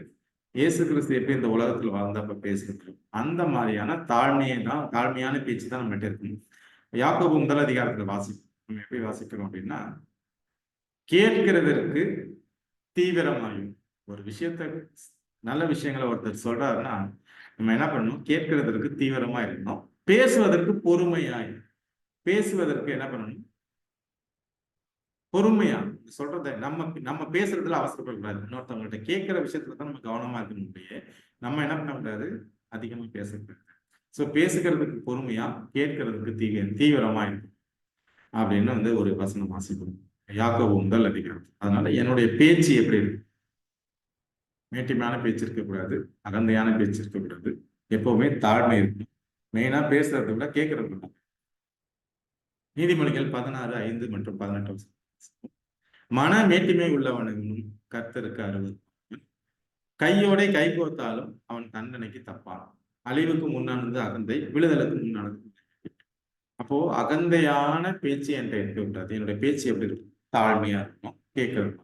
இயேசு கிறிஸ்து எப்படி இந்த உலகத்துல வாழ்ந்தப்ப பேசிருக்கோம், அந்த மாதிரியான தாழ்மையான பேச்சு தான் நம்மகிட்ட இருக்கணும். யாக்கோபு 1 அதிகாரத்துல வாசிப்போம். நம்ம எப்படி வாசிக்கிறோம் அப்படின்னா, கேட்கிறதற்கு தீவிரமாயும், ஒரு விஷயத்த நல்ல விஷயங்களை ஒருத்தர் சொல்றாருன்னா நம்ம என்ன பண்ணணும்? கேட்கிறதற்கு தீவிரமா இருக்கணும். பேசுவதற்கு பொறுமையாய், பேசுவதற்கு என்ன பண்ணணும்? பொறுமையா சொல்றத நம்ம பேசுறதுல அவசரப்படக்கூடாது. இன்னொருத்தவங்கள்ட்ட கேட்கிற விஷயத்துல தான் நம்ம கவனமா இருக்கணும். நம்ம என்ன பண்ணக்கூடாது? அதிகமா பேசக்கூடாது. ஸோ பேசுகிறதுக்கு பொறுமையா, கேட்கறதுக்கு தீவிரமா இருக்கும் அப்படின்னு வந்து ஒரு வசனம் வாசிக்கணும். யாக்கோபு 1 அதிகாரம். அதனால என்னுடைய பேச்சு எப்படி இருக்கு? மேட்டிமையான பேச்சு இருக்கக்கூடாது, அகந்தையான பேச்சு இருக்கக்கூடாது, எப்பவுமே தாழ்மை இருக்கும். மெயினா பேசுறதை விட கேட்கறது. நீதிமொழிகள் 16:5 மற்றும் 18. மன மேட்டிமை உள்ளவனும் கர்த்தருக்கு அருள், கையோட கை கோர்த்தாலும் அவன் தண்டனைக்கு தப்பான். அழிவுக்கு முன்னானது அகந்தை, விழுதலுக்கு முன்னானது. அப்போ அகந்தையான பேச்சு என்கிட்ட இருக்கக்கூடாது. என்னுடைய பேச்சு எப்படி இருக்கும்? தாழ்மையா இருக்கணும், கேட்கறது.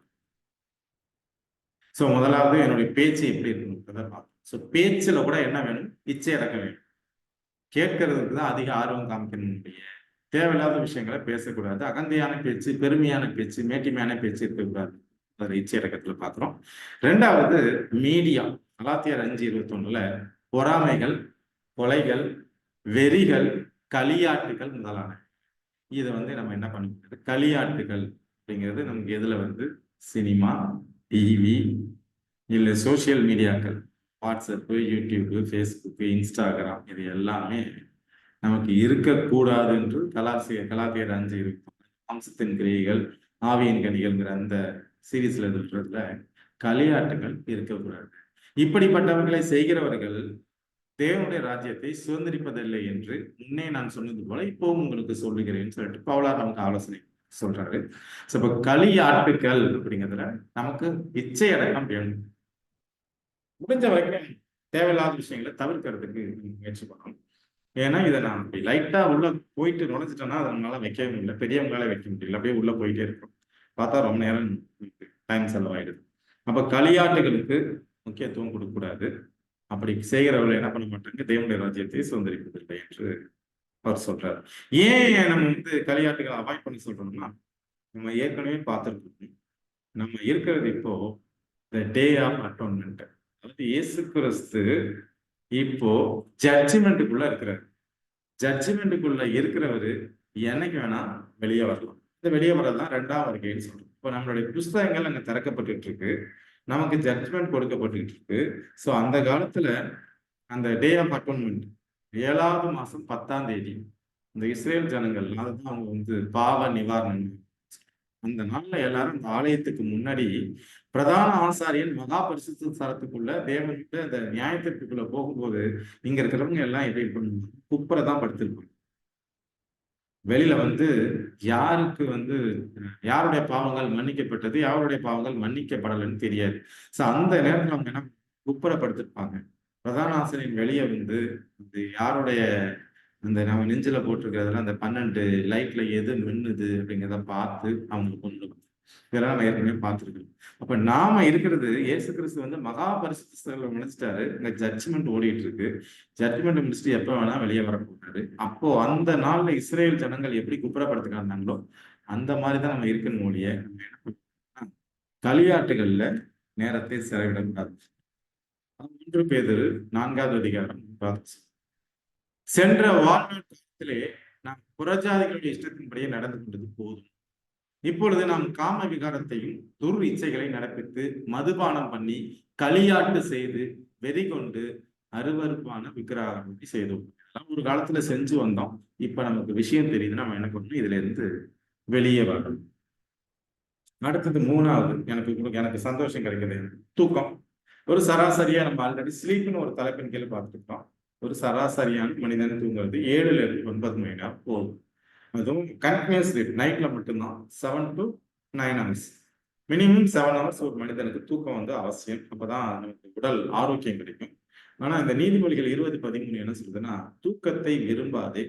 ஸோ முதலாவது என்னுடைய பேச்சு எப்படி இருக்கணும்ன்றதை பார்ப்போம். ஸோ பேச்சுல கூட என்ன வேணும்? இச்சை அடக்க வேணும். கேட்கறதுக்கு தான் அதிக ஆர்வம் காமிக்கணும். தேவையில்லாத விஷயங்களை பேசக்கூடாது. அகந்தையான பேச்சு, பெருமையான பேச்சு, மேட்டிமையான பேச்சு இருக்கக்கூடாது. இச்சை அடக்கத்துல பார்க்கிறோம். 2வது மீடியா. கலாத்தியர் 5:21 பொறாமைகள், கொலைகள், வெறிகள், களியாட்டுகள் முதலான. இதை வந்து நம்ம என்ன பண்ணிக்கிறது? களியாட்டுகள் அப்படிங்கிறது நமக்கு எதுல வந்து? சினிமா, டிவி, இல்லை சோசியல் மீடியாக்கள், வாட்ஸ்அப்பு, யூடியூப்பு, ஃபேஸ்புக்கு, இன்ஸ்டாகிராம், இது எல்லாமே நமக்கு இருக்கக்கூடாது என்று கலாத்தியர் 5 இருக்கும். அம்சத்தின் கிரியைகள், ஆவியின் கனிகள்ங்கிற அந்த சீரீஸ்ல இருக்கிறதுல களியாட்டுகள் இருக்கக்கூடாது. இப்படிப்பட்டவர்களை செய்கிறவர்கள் தேவனுடைய ராஜ்யத்தை சுதந்திரிப்பதில்லை என்று முன்னே நான் சொன்னது போல இப்பவும் உங்களுக்கு சொல்லுகிறேன்னு சொல்லிட்டு பவுலார் நமக்கு ஆலோசனை சொல்றாரு. இப்ப களியாட்டுகள் அப்படிங்கிறதுல நமக்கு இச்சை அடக்கம் வேணும். முடிஞ்ச வரைக்கும் தேவையில்லாத விஷயங்களை தவிர்க்கிறதுக்கு முயற்சி பண்ணணும். ஏன்னா இதை நான் லைட்டா உள்ள போயிட்டு நுழைஞ்சிட்டோம்னா அதனால வைக்கவே முடியல, பெரியவங்களால வைக்க முடியல, அப்படியே உள்ள போயிட்டே இருக்கும். பார்த்தா ரொம்ப நேரம் டைம் செலவாயிடுது. அப்ப களியாட்டுகளுக்கு முக்கியத்துவம் கொடுக்க கூடாது. அப்படி செய்கிறவர்கள் என்ன பண்ண மாட்டாங்க? தேவனுடைய ராஜ்யத்தை சுதந்திரிப்பதில்லை என்று அவர் சொல்றாரு. ஏன் நம்ம வந்து களியாட்டுகளை அவாய்ட் பண்ணி சொல்றோம்னா, நம்ம ஏற்கனவே பார்த்துருக்கோம். நம்ம இருக்கிறது இப்போ த டே ஆஃப் அட்டோன்மெண்ட். அதாவது இயேசு கிறிஸ்து இப்போ ஜட்ஜ்மெண்ட்டுக்குள்ள இருக்கிறார். ஜட்ஜ்மெண்ட்டுக்குள்ள இருக்கிறவரு என்னைக்கு வேணா வெளியே வரலாம். இந்த வெளியே வரதான் 2ஆம் வருகைன்னு சொல்றோம். இப்போ நம்மளுடைய புஸ்தகங்கள் அங்க திறக்கப்பட்டுட்டு இருக்கு. நமக்கு ஜட்ஜ்மெண்ட் கொடுக்கப்பட்டுட்டு இருக்கு. ஸோ அந்த காலத்துல அந்த டே ஆஃப் அட்டோன்மெண்ட் 7வது மாசம் 10ஆம் தேதி இந்த இஸ்ரேல் ஜனங்கள் அதுதான் அவங்க வந்து பாவ நிவாரணம். அந்த நாள்ல எல்லாரும் அந்த ஆலயத்துக்கு முன்னாடி பிரதான ஆசாரியன் மகா பரிசுத்த ஸ்தலத்துக்குள்ள தேவனுக்கு அந்த நியாயத்திற்குள்ள போகும்போது இங்க இருக்கிறவங்க எல்லாம் எப்படி பண்ணுவாங்க? குப்புரை தான் படுத்திருப்பாங்க. வெளியில வந்து யாருக்கு வந்து யாருடைய பாவங்கள் மன்னிக்கப்பட்டது, யாருடைய பாவங்கள் மன்னிக்கப்படலைன்னு தெரியாது. ஸோ அந்த நேரத்துல அவங்க என்ன குப்புரை படுத்திருப்பாங்க. பிரதான ஆசிரியர் வெளியே வந்து யாருடைய அந்த நம்ம நெஞ்சில போட்டிருக்கிறதுல அந்த 12 லைட்ல எது மின்னுது அப்படிங்கிறத பார்த்து அவங்க கொண்டு இதெல்லாம் நம்ம ஏற்கனவே பார்த்துருக்கோம். அப்ப நாம இருக்கிறது இயேசு கிறிஸ்து வந்து மகா பரிசுத்தல முடிச்சிட்டாரு. இங்க ஜட்ஜ்மெண்ட் ஓடிட்டு இருக்கு. ஜட்ஜ்மெண்ட் முடிச்சுட்டு எப்ப வேணா வெளியே வர போறாரு. அப்போ அந்த நாள்ல இஸ்ரேல் ஜனங்கள் எப்படி குப்புறப்படுத்துக்காங்களோ அந்த மாதிரிதான் நம்ம இருக்கணும் ஒழிய நம்ம என்ன பண்ணணும், களியாட்டுகள்ல நேரத்தை செலவிடக்கூடாது. 1 பேதுரு 4வது அதிகாரம் சென்ற வாழ்நாட்களத்திலே நாம் புறஜாதிகளுடைய இஷ்டத்தின்படியே நடந்து கொண்டது போதும். இப்பொழுது நாம் காம விகாரத்தையும் துர் இச்சைகளை நடப்பித்து மதுபானம் பண்ணி களியாட்டு செய்து வெறி கொண்டு அருவருப்பான விக்கிரகத்தை செய்தோம். ஒரு காலத்துல செஞ்சு வந்தோம். இப்ப நமக்கு விஷயம் தெரியுது. நம்ம என்ன பண்ணணும்? இதுல இருந்து வெளியே வரணும். அடுத்தது 3வது எனக்கு சந்தோஷம் கிடைக்கிறது தூக்கம். ஒரு சராசரியா நம்ம ஆல்ரெடி ஸ்லீப்னு ஒரு தலைப்பின் கீழே பார்த்துருக்கோம். ஒரு சராசரியான மனிதன் தூங்குறது 7ல இருந்து 9 மணி நேரம் போகும். அதுவும் கண்டினியூஸ் ஸ்லீப் நைட்ல மட்டும்தான் 7 to 9 hours. மினிமம் 7 hours ஒரு மனிதனுக்கு தூக்கம் வந்து அவசியம். அப்பதான் நமக்கு உடல் ஆரோக்கியம் கிடைக்கும். ஆனா இந்த நீதிமொழிகள் 20:13 என்ன சொல்றதுன்னா, தூக்கத்தை விரும்பாதே,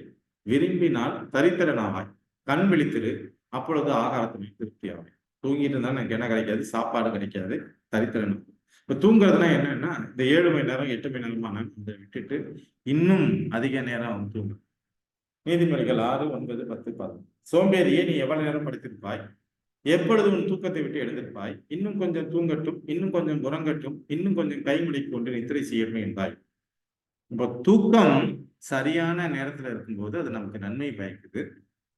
விரும்பினால் தரித்திரனாவாய், கண் விழித்திரு, அப்பொழுது ஆகாரத்தை திருப்தி ஆகும். தூங்கிட்டு இருந்தா எனக்கு என்ன கிடைக்காது? சாப்பாடு கிடைக்காது, தரித்திரன். இப்ப தூங்குறதுனா என்னன்னா, இந்த 7 மணி நேரம் 8 மணி நேரமான இதை விட்டுட்டு இன்னும் அதிக நேரம் தூங்கு. நீதிமொழிகள் 6, 9, 10, 11. சோம்பேறியே, நீ எவ்வளவு நேரம் படுத்திருப்பாய்? எப்பொழுது உன் தூக்கத்தை விட்டு எழுந்திருப்பாய்? இன்னும் கொஞ்சம் தூங்கட்டும், இன்னும் கொஞ்சம் உறங்கட்டும், இன்னும் கொஞ்சம் கைமுடி கொண்டு நித்திரை செய்யட்டும் என்பாய். இப்போ தூக்கம் சரியான நேரத்துல இருக்கும்போது அது நமக்கு நன்மை பயக்குது.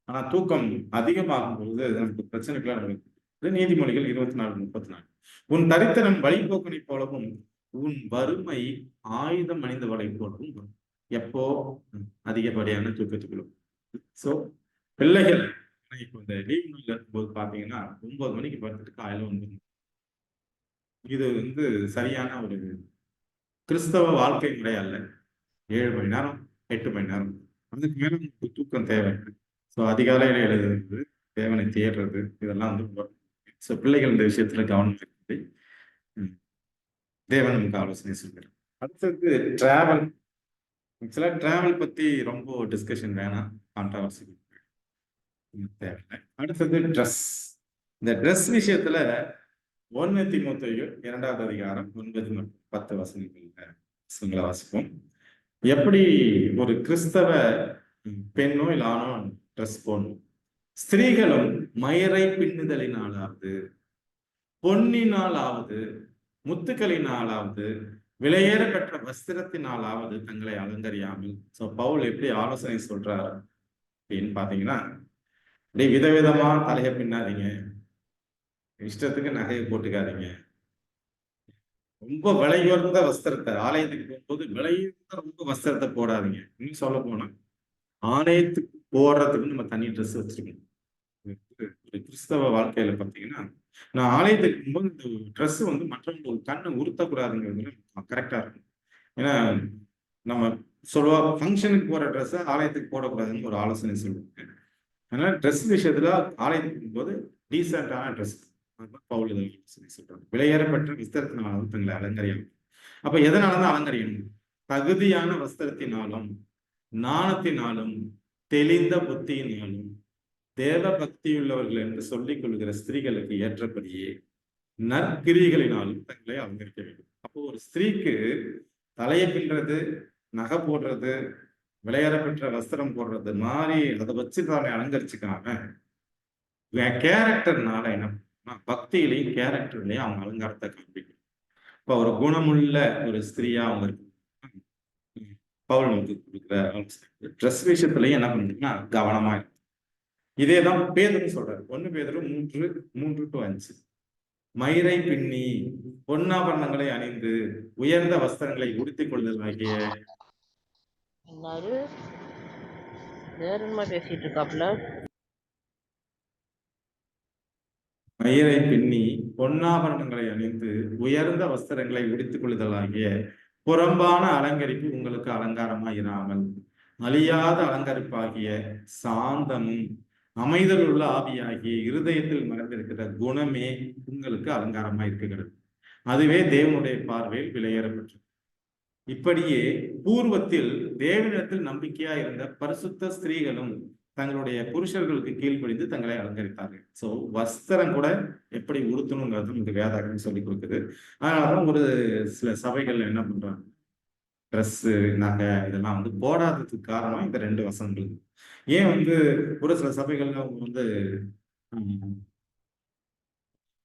ஆனா தூக்கம் அதிகமாகும் பொழுது நமக்கு பிரச்சனைகளாக நடக்குது. நீதிமொழிகள் 24:34. உன் தரித்திரம் வழிபோக்கனை போலவும் உன் வறுமை ஆயுதம் அணிந்தவளை போலவும் வரும். எப்போ? அதிகப்படியான தூக்கத்துக்குள்ளும். சோ பிள்ளைகள் இப்போ இந்த லீவ் நாள்ல இருக்கும்போது பாத்தீங்கன்னா 9 மணிக்கு படுத்துட்டு காலையில 9 மணி. இது வந்து சரியான ஒரு கிறிஸ்தவ வாழ்க்கை முறை அல்ல. 7 மணி நேரம் 8 மணி நேரம் அதுக்கு மேல உங்களுக்கு தூக்கம் தேவை. ஸோ அதிகாலையில எழுதுறது, தேவனை தேடுறது, இதெல்லாம் வந்து ஸோ பிள்ளைகள் இந்த விஷயத்துல கவனம் இருக்குது. தேவன் நமக்கு ஆலோசனை சொல்கிறார். அடுத்தது டிராவல். ஆக்சுவலா டிராவல் பத்தி ரொம்ப டிஸ்கஷன் வேணாம், கான்ட்ரவர்சி தேவையில்லை. அடுத்தது ட்ரெஸ். இந்த ட்ரெஸ் விஷயத்துல 1 தீமோத்தேயு 2வது அதிகாரம் 9 மற்றும் 10 வசனங்களை வாசிப்போம். எப்படி ஒரு கிறிஸ்தவ பெண்ணோ இல்ல ஆணோ ட்ரெஸ் போடணும். ஸ்திரீகளும் மயிரை பின்னுதலினாலாவது, பொன்னினாலாவது, முத்துக்களினாலாவது, விலையேற பெற்ற வஸ்திரத்தினாலாவது தங்களை அலங்கரியாமல். சோ பவுல் எப்படி ஆலோசனை சொல்றாரு அப்படின்னு பாத்தீங்கன்னா, அப்படியே விதவிதமா தலைய பின்னாதீங்க, இஷ்டத்துக்கு நகையை போட்டுக்காதீங்க, ரொம்ப விலையுயர்ந்த வஸ்திரத்தை ஆலயத்துக்கு போகும்போது விலையுயர்ந்த ரொம்ப வஸ்திரத்தை போடாதீங்க. இன்னும் சொல்ல போனா ஆலயத்துக்கு போடுறதுக்கு நம்ம தனி ட்ரெஸ் வச்சிருக்கணும். ஒரு கிறிஸ்தவ வாழ்க்கையில பாத்தீங்கன்னா, நான் ஆலயத்துக்கு போகும்போது இந்த ட்ரெஸ் வந்து மற்றவங்க கண்ணை உறுத்தக்கூடாதுங்கிறது கரெக்டா இருக்கும். ஏன்னா நம்ம சொல்லுவா ஃபங்க்ஷனுக்கு போற ட்ரெஸ்ஸை ஆலயத்துக்கு போடக்கூடாதுன்னு ஒரு ஆலோசனை சொல்லுவாங்க. அதனால ட்ரெஸ் விஷயத்துல ஆலயத்துக்கு போது டீசென்டான ட்ரெஸ் பவுல் சொல்றாங்க. விலையேறப்பட்ட வஸ்திரத்தினாலும் தங்களை அலங்கரியும். அப்ப எதனாலதான் அலங்கரிக்கணும்? தகுதியான வஸ்திரத்தினாலும், நாணத்தினாலும், தெளிந்த புத்தியினாலும், தேவ பக்தியுள்ளவர்கள் என்று சொல்லிக் கொள்கிற ஸ்திரீகளுக்கு ஏற்றபடியே நற்கிரிகளினாலும் தங்களை அலங்கரிக்க வேண்டும். அப்போ ஒரு ஸ்திரீக்கு தலையை பின்றது, நகை போடுறது, விலையேறப்பெற்ற வஸ்திரம் போடுறது மாதிரி அதை வச்சு தானே அலங்கரிச்சுக்காம கேரக்டர்னால என்ன பண்ணணும்னா, பக்தியிலையும் கேரக்டர்லயும் அவங்க அலங்காரத்தை காண்பிக்கணும். இப்ப ஒரு குணமுள்ள ஒரு ஸ்திரீயா அவங்க பவுல் நமக்கு கொடுக்குற ட்ரெஸ் விஷயத்துலயும் என்ன பண்ணணும்னா கவனமா இருக்கும். இதேதான் பேதுரு சொல்றாரு. 1 பேதுரு 3:3-5. மயிரை பின்னி பொன்னாபரணங்களை அணிந்து உயர்ந்த வஸ்திரங்களை உடுத்திக் கொள்ளுதல் ஆகிய எல்லாரு வேற என்ன பேசிட்டு இருக்காப்புல. மயிரை பின்னி பொன்னாபரணங்களை அணிந்து உயர்ந்த வஸ்திரங்களை உடுத்திக் கொள்ளுதல் ஆகிய புறம்பான அலங்கரிப்பு உங்களுக்கு அலங்காரமாயிராமல் அழியாத அலங்கரிப்பாகிய சாந்தமும் அமைதல் உள்ள ஆவியாகிய இருதயத்தில் மறைந்திருக்கிற குணமே உங்களுக்கு அலங்காரமா இருக்கிறது. அதுவே தேவனுடைய பார்வையில் விலையேறப்பட்டது. இப்படியே பூர்வத்தில் தேவனிடத்தில் நம்பிக்கையா இருந்த பரிசுத்த ஸ்திரீகளும் தங்களுடைய புருஷர்களுக்கு கீழ்ப்படிந்து தங்களை அலங்கரித்தார்கள். சோ வஸ்திரம் கூட எப்படி உடுத்தணுங்கிறது நமக்கு வேதாகம் சொல்லி கொடுக்குது. அதனாலதான் ஒரு சில சபைகள் என்ன பண்றாங்க, ட்ரெஸ் நகை இதெல்லாம் போடாததுக்கு காரணம் இந்த 2 வசனங்கள். ஏன் ஒரு சில சபைகள்ல அவங்க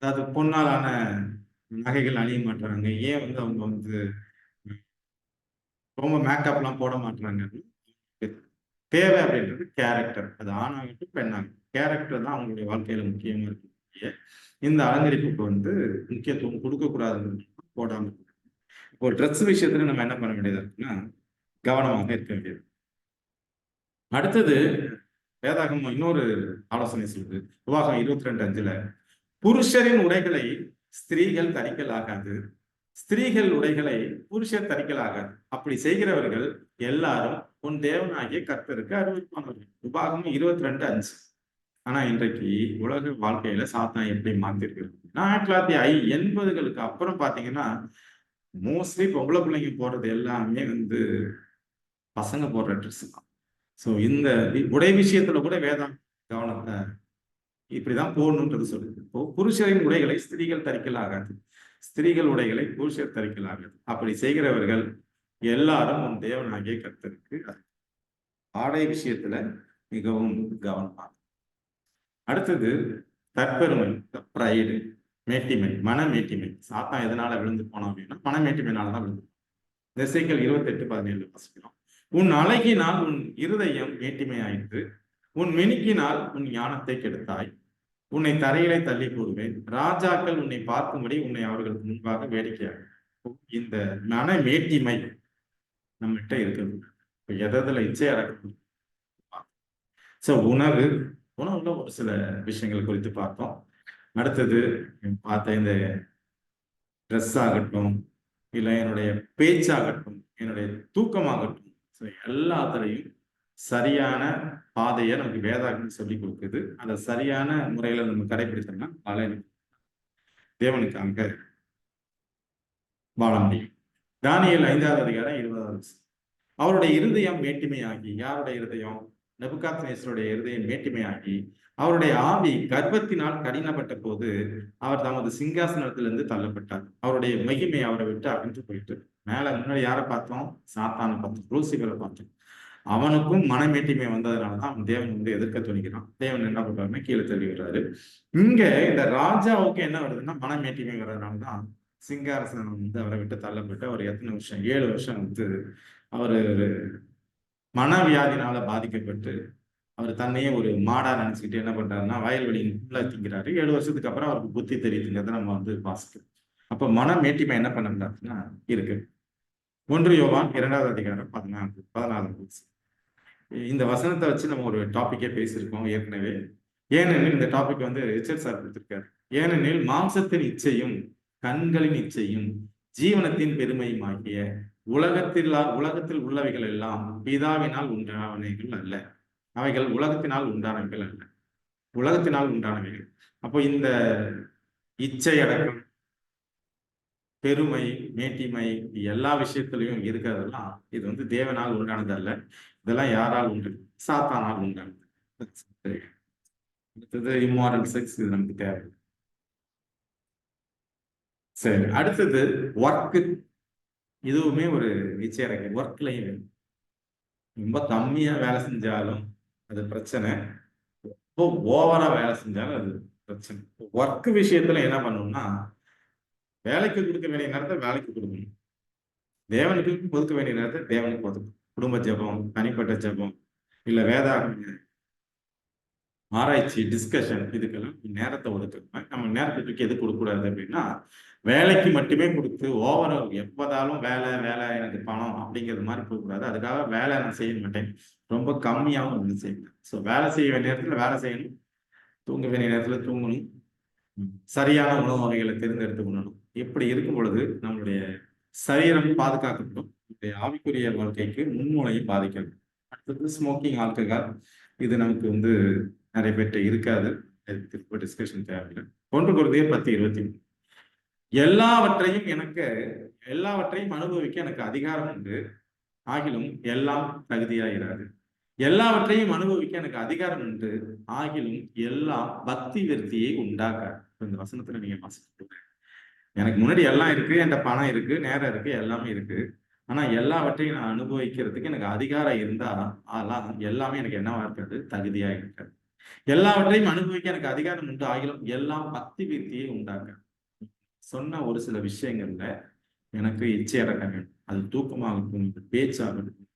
அதாவது பொன்னாலான நகைகள் அணிய மாட்டாங்க. ஏன் அவங்க ரொம்ப மேக்கப்லாம் போட மாட்டாங்க. தேவை அப்படின்றது கேரக்டர். அது ஆணாகட்டும் பெண்ணாகட்டும், கேரக்டர் தான் அவங்களுடைய வாழ்க்கையில முக்கியமா இருக்கக்கூடிய இந்த அலங்கரிப்புக்கு முக்கியத்துவம் கொடுக்கக்கூடாதுன்னு போடாம. ஒரு ட்ரெஸ் விஷயத்துல நம்ம என்ன பண்ண வேண்டியதா இருக்குன்னா கவனமாக இருக்க வேண்டியது. அடுத்தது வேதாகமம் இன்னொரு ஆலோசனை சொல்லுது. உபாகம் 22:5 புருஷரின் உடைகளை ஸ்திரீகள் தரிக்கலாகாது, ஸ்திரீகள் உடைகளை புருஷர் தரிக்கலாகாது. அப்படி செய்கிறவர்கள் எல்லாரும் உன் தேவனாகிய கர்த்தருக்கு அருவருப்பானவர்கள். உபாகமம் 22:5. ஆனா இன்றைக்கு உலக வாழ்க்கையில சாத்தான் எப்படி மாத்திருக்கிறது? 1980களுக்கு அப்புறம் பாத்தீங்கன்னா மோஸ்ட்லி பொம்பளை பிள்ளைங்க போடுறது எல்லாமே பசங்க போடுற ட்ரெஸ் தான். ஸோ இந்த உடை விஷயத்துல கூட வேதம் கவனத்தை இப்படிதான் போடணுன்றது சொல்லுது. இப்போ புருஷரின் உடைகளை ஸ்திரீகள் தரிக்கலாகாது, ஸ்திரீகள் உடைகளை புருஷர் தரிக்கலாகாது. அப்படி செய்கிறவர்கள் எல்லாரும் உன் தேவனாகிய கர்த்தருக்கு ஆடை விஷயத்துல மிகவும் கவனமாக. அடுத்தது தற்பெருமை, பிரைடு, மேட்டிமை, மனமேட்டிமை. சாத்தான் எதனால விழுந்து போனோம் அப்படின்னா மனமேட்டிமைனாலதான் விழுந்து. எசேக்கியேல் 28:17 வாசிக்கிறோம். உன் அழகினால் உன் இருதயம் மேட்டிமையாயிற்று, உன் மெனிக்கினால் உன் ஞானத்தை கெடுத்தாய், உன்னை தரையிலே தள்ளி போடுவேன், ராஜாக்கள் உன்னை பார்க்கும்படி உன்னை அவர்களுக்கு முன்பாக வேடிக்கையாக. இந்த மனமேட்டிமை நம்மகிட்ட இருக்குது. எதில் இச்சை அடக்கம். ஸோ உணவுல ஒரு சில விஷயங்கள் குறித்து பார்த்தோம். அடுத்தது பார்த்த இந்த ட்ரெஸ் ஆகட்டும், இல்லை என்னுடைய பேச்சாகட்டும், என்னுடைய தூக்கமாகட்டும், எல்லாத்துலையும் சரியான பாதையை நமக்கு வேதாகம் சொல்லி கொடுக்குது. அதை சரியான முறையில நம்ம கடைபிடித்தோம்னா தேவனுக்கு அங்க வாழ முடியும். தானியேல் 5:20 அவருடைய இருதயம் மேட்டிமையாகி, யாருடைய இருதயம்? நெபுகாத்நேசருடைய இருதயம் மேட்டிமையாகி, அவருடைய ஆவி கர்ப்பத்தினால் கடினப்பட்ட போது அவர் தமது சிங்காசனத்திலிருந்து தள்ளப்பட்டார். அவருடைய மகிமை அவரை விட்டு அகன்று போயிட்டு மேல முன்னாடி யாரை பார்த்தோம்? சாத்தானை பார்த்தோம், லூசிபரை பார்த்தோம். அவனுக்கும் மனமேட்டிமை வந்ததுனாலதான் அவன் தேவன் எதிர்க்க துணிக்கிறான். தேவன் என்ன பண்றாருன்னா கீழே தள்ளி விடுறாரு. இங்க இந்த ராஜாவுக்கு என்ன வருதுன்னா மனமேட்டிமை வர்றதுனாலதான் சிங்காசனம் அவரை விட்டு தள்ளப்பட்டு அவர் எத்தனை வருஷம்? 7 வருஷம் அவரு மனவியாதினால பாதிக்கப்பட்டு அவர் தன்னையே ஒரு மாடா நினைச்சுக்கிட்டு என்ன பண்றாருன்னா வயல்வெளியின் ஃபுல்லா திங்கிறாரு. 7 வருஷத்துக்கு அப்புறம் அவருக்கு புத்தி தெரியுதுங்கிறத நம்ம வாசிக்கிறோம். அப்ப மனமேட்டிமை என்ன பண்ணக்கூடாதுன்னா இருக்கு. 1 யோவான் 2:14. இந்த வசனத்தை வச்சு நம்ம ஒரு டாபிக்கே பேசியிருக்கோம் ஏற்கனவே. ஏனெனில் இந்த டாபிக் ரிச்சர்ட் சார் கொடுத்திருக்காரு. ஏனெனில் மாம்சத்தின் இச்சையும் கண்களின் இச்சையும் ஜீவனத்தின் பெருமையும் ஆகிய உலகத்தில் உள்ளவைகள் எல்லாம் பிதாவினால் உண்டானவைகள் அல்ல, அவைகள் உலகத்தினால் உண்டானவைகள் அல்ல, உலகத்தினால் உண்டானவைகள். அப்போ இந்த இச்சை அடக்கம், பெருமை, மேட்டிமை எல்லா விஷயத்திலையும் இருக்கிறதெல்லாம் இது தேவனால் உண்டானது அல்ல. இதெல்லாம் யாரால் உண்டு? சாத்தானால் உண்டானது. அடுத்தது இம்மாரல் செக்ஸ், இது நமக்கு தேவை. சரி, அடுத்தது ஒர்க்கு. இதுவுமே ஒரு இச்சை அடக்கம். ஒர்க்லையும் ரொம்ப கம்மியா வேலை செஞ்சாலும் அது பிரச்சனை, ரொம்ப ஓவரா வேலை செஞ்சாலும் அது பிரச்சனை. ஒர்க் விஷயத்துல என்ன பண்ணணும்னா, வேலைக்கு கொடுக்க வேண்டிய நேரத்தை வேலைக்கு கொடுக்கணும், தேவனுக்கு ஒதுக்க வேண்டிய நேரத்தை தேவனுக்கு ஒதுக்கணும். குடும்ப ஜெபம், தனிப்பட்ட ஜெபம், இல்ல வேதாகம ஆராய்ச்சி, டிஸ்கஷன், இதுக்கெல்லாம் நேரத்தை ஒதுக்கணும். நம்ம நேரத்துக்கு எது கொடுக்கக்கூடாது அப்படின்னா, வேலைக்கு மட்டுமே கொடுத்து ஓவர எப்போதாலும் வேலை வேலை எனக்கு பணம் அப்படிங்கிறது மாதிரி போகக்கூடாது. அதுக்காக வேலை நான் செய்ய மாட்டேன், ரொம்ப கம்மியாகவும் வேலை செய்யணும். ஸோ வேலை செய்ய வேண்டிய நேரத்தில் வேலை செய்யணும், தூங்க வேண்டிய நேரத்தில் தூங்கணும், சரியான உணவு வகைகளை தேர்ந்தெடுத்து உண்ணணும். இப்படி இருக்கும் பொழுது நம்மளுடைய சரீரம் பாதுகாக்கப்படும், நம்முடைய ஆவிக்குரிய வாழ்க்கைக்கு முன்மூளையும் பாதிக்கிறது. அடுத்தது ஸ்மோக்கிங், ஆல்கஹால், இது நமக்கு நிறைய பேர்கிட்ட இருக்காது, திரும்ப டிஸ்கஷன் தேவையில்லை. 1 கொரிந்தியர் 10:23 எல்லாவற்றையும் அனுபவிக்க எனக்கு அதிகாரம் உண்டு, ஆகிலும் எல்லாம் தகுதியாயிராது. எல்லாவற்றையும் அனுபவிக்க எனக்கு அதிகாரம் உண்டு, ஆகிலும் எல்லாம் பக்தி விருத்தியை உண்டாக்காது. இந்த வசனத்துல நீங்க வாசிக்க, எனக்கு முன்னாடி எல்லாம் இருக்கு, என்கிட்ட பணம் இருக்கு, நேரம் இருக்கு, எல்லாமே இருக்கு, ஆனா எல்லாவற்றையும் நான் அனுபவிக்கிறதுக்கு எனக்கு அதிகாரம் இருந்தா அதெல்லாம் எல்லாமே எனக்கு என்னவா இருக்காது, தகுதியா இருக்காது. எல்லாவற்றையும் அனுபவிக்க எனக்கு அதிகாரம் உண்டு, ஆகிலும் எல்லாம் பக்தி விருத்தியை உண்டாக்க. சொன்ன ஒரு சில விஷயங்கள்ல எனக்கு இச்சை அடக்கம் வேணும். அது தூக்கமாகட்டும், பேச்சாகட்டும்,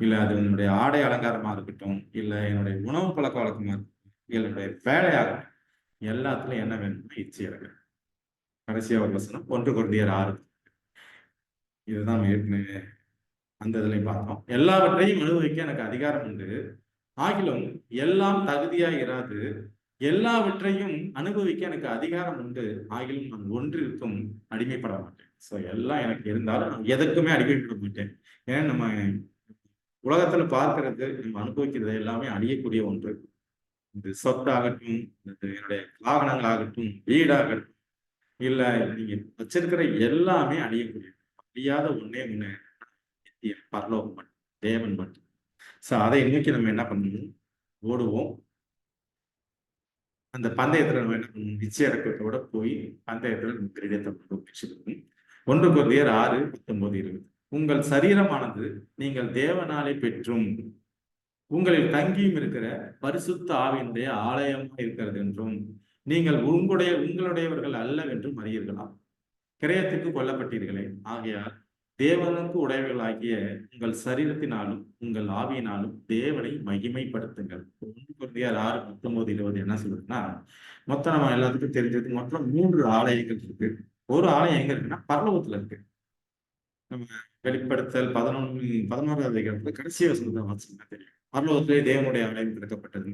இல்ல அது என்னுடைய ஆடை அலங்காரமா இருக்கட்டும், இல்ல என்னுடைய உணவு பழக்க வழக்கமா இருக்கட்டும், என்னுடைய வேலையாகட்டும், எல்லாத்துலயும் என்ன வேணும்னா இச்சை அடக்கம். கடைசியா ஒரு வசனம் 1 கொரிந்தியர் 6, இதுதான் ஏற்கனவே அந்த இதுலையும் பார்த்தோம். எல்லாவற்றையும் அனுபவிக்க எனக்கு அதிகாரம் உண்டு, ஆகிலும் எல்லாம் தகுதியா இராது. எல்லாவற்றையும் அனுபவிக்க எனக்கு அதிகாரம் உண்டு, ஆகிலும் நான் ஒன்றிற்கும் அடிமைப்பட மாட்டேன். ஸோ எல்லாம் எனக்கு இருந்தாலும் நான் எதற்குமே அடிமைப்பட மாட்டேன். ஏன்னா நம்ம உலகத்துல பார்க்கிறது, நம்ம அனுபவிக்கிறது எல்லாமே அழியக்கூடிய ஒன்று. இது சொத்தாகட்டும், என்னுடைய வாகனங்கள் ஆகட்டும், வீடாகட்டும், இல்ல நீங்க வச்சிருக்கிற எல்லாமே அழியக்கூடியது. அழியாத ஒண்ணே ஒண்ணு பரலோகம் மட்டும், தேவன் மட்டும். ஸோ அதை நோக்கி நம்ம என்ன பண்ணணும், ஓடுவோம். அந்த பந்தயத்துல நம்ம என்ன பண்ணணும், நிச்சய அடக்கத்தோட போய் பந்தயத்துல நம்ம கிரீடத்தை பெற்றுக்கணும். 1 கொரிந்தியர் 6:19-20 உங்கள் சரீரமானது நீங்கள் தேவனாலே பெற்றும் உங்களில் தங்கியும் இருக்கிற பரிசுத்த ஆவியினுடைய ஆலயமாக இருக்கிறது என்றும் நீங்கள் உங்களுடையவர்கள் அல்லவென்றும் அறியீர்களா. கிரயத்துக்கு கொல்லப்பட்டீர்களே, ஆகையால் தேவனுக்கு உடையவர்களாகிய உங்கள் சரீரத்தினாலும் உங்கள் ஆவியினாலும் தேவனை மகிமைப்படுத்துங்கள். 1 கொரிந்தியர் 6:19-20 என்ன சொல்றதுன்னா, மொத்தம் நம்ம எல்லாத்துக்கும் தெரிஞ்சது மொத்தம் 3 ஆலயங்கள் இருக்கு. ஒரு ஆலயம் எங்க இருக்குன்னா பரலோகத்துல இருக்கு. நம்ம வெளிப்படுத்தல் 11-11 அதிகாரத்துல கடைசி வசனத்தை வாசிச்சா தெரியும், பரலோகத்திலே தேவனுடைய ஆலயம் திறக்கப்பட்டது.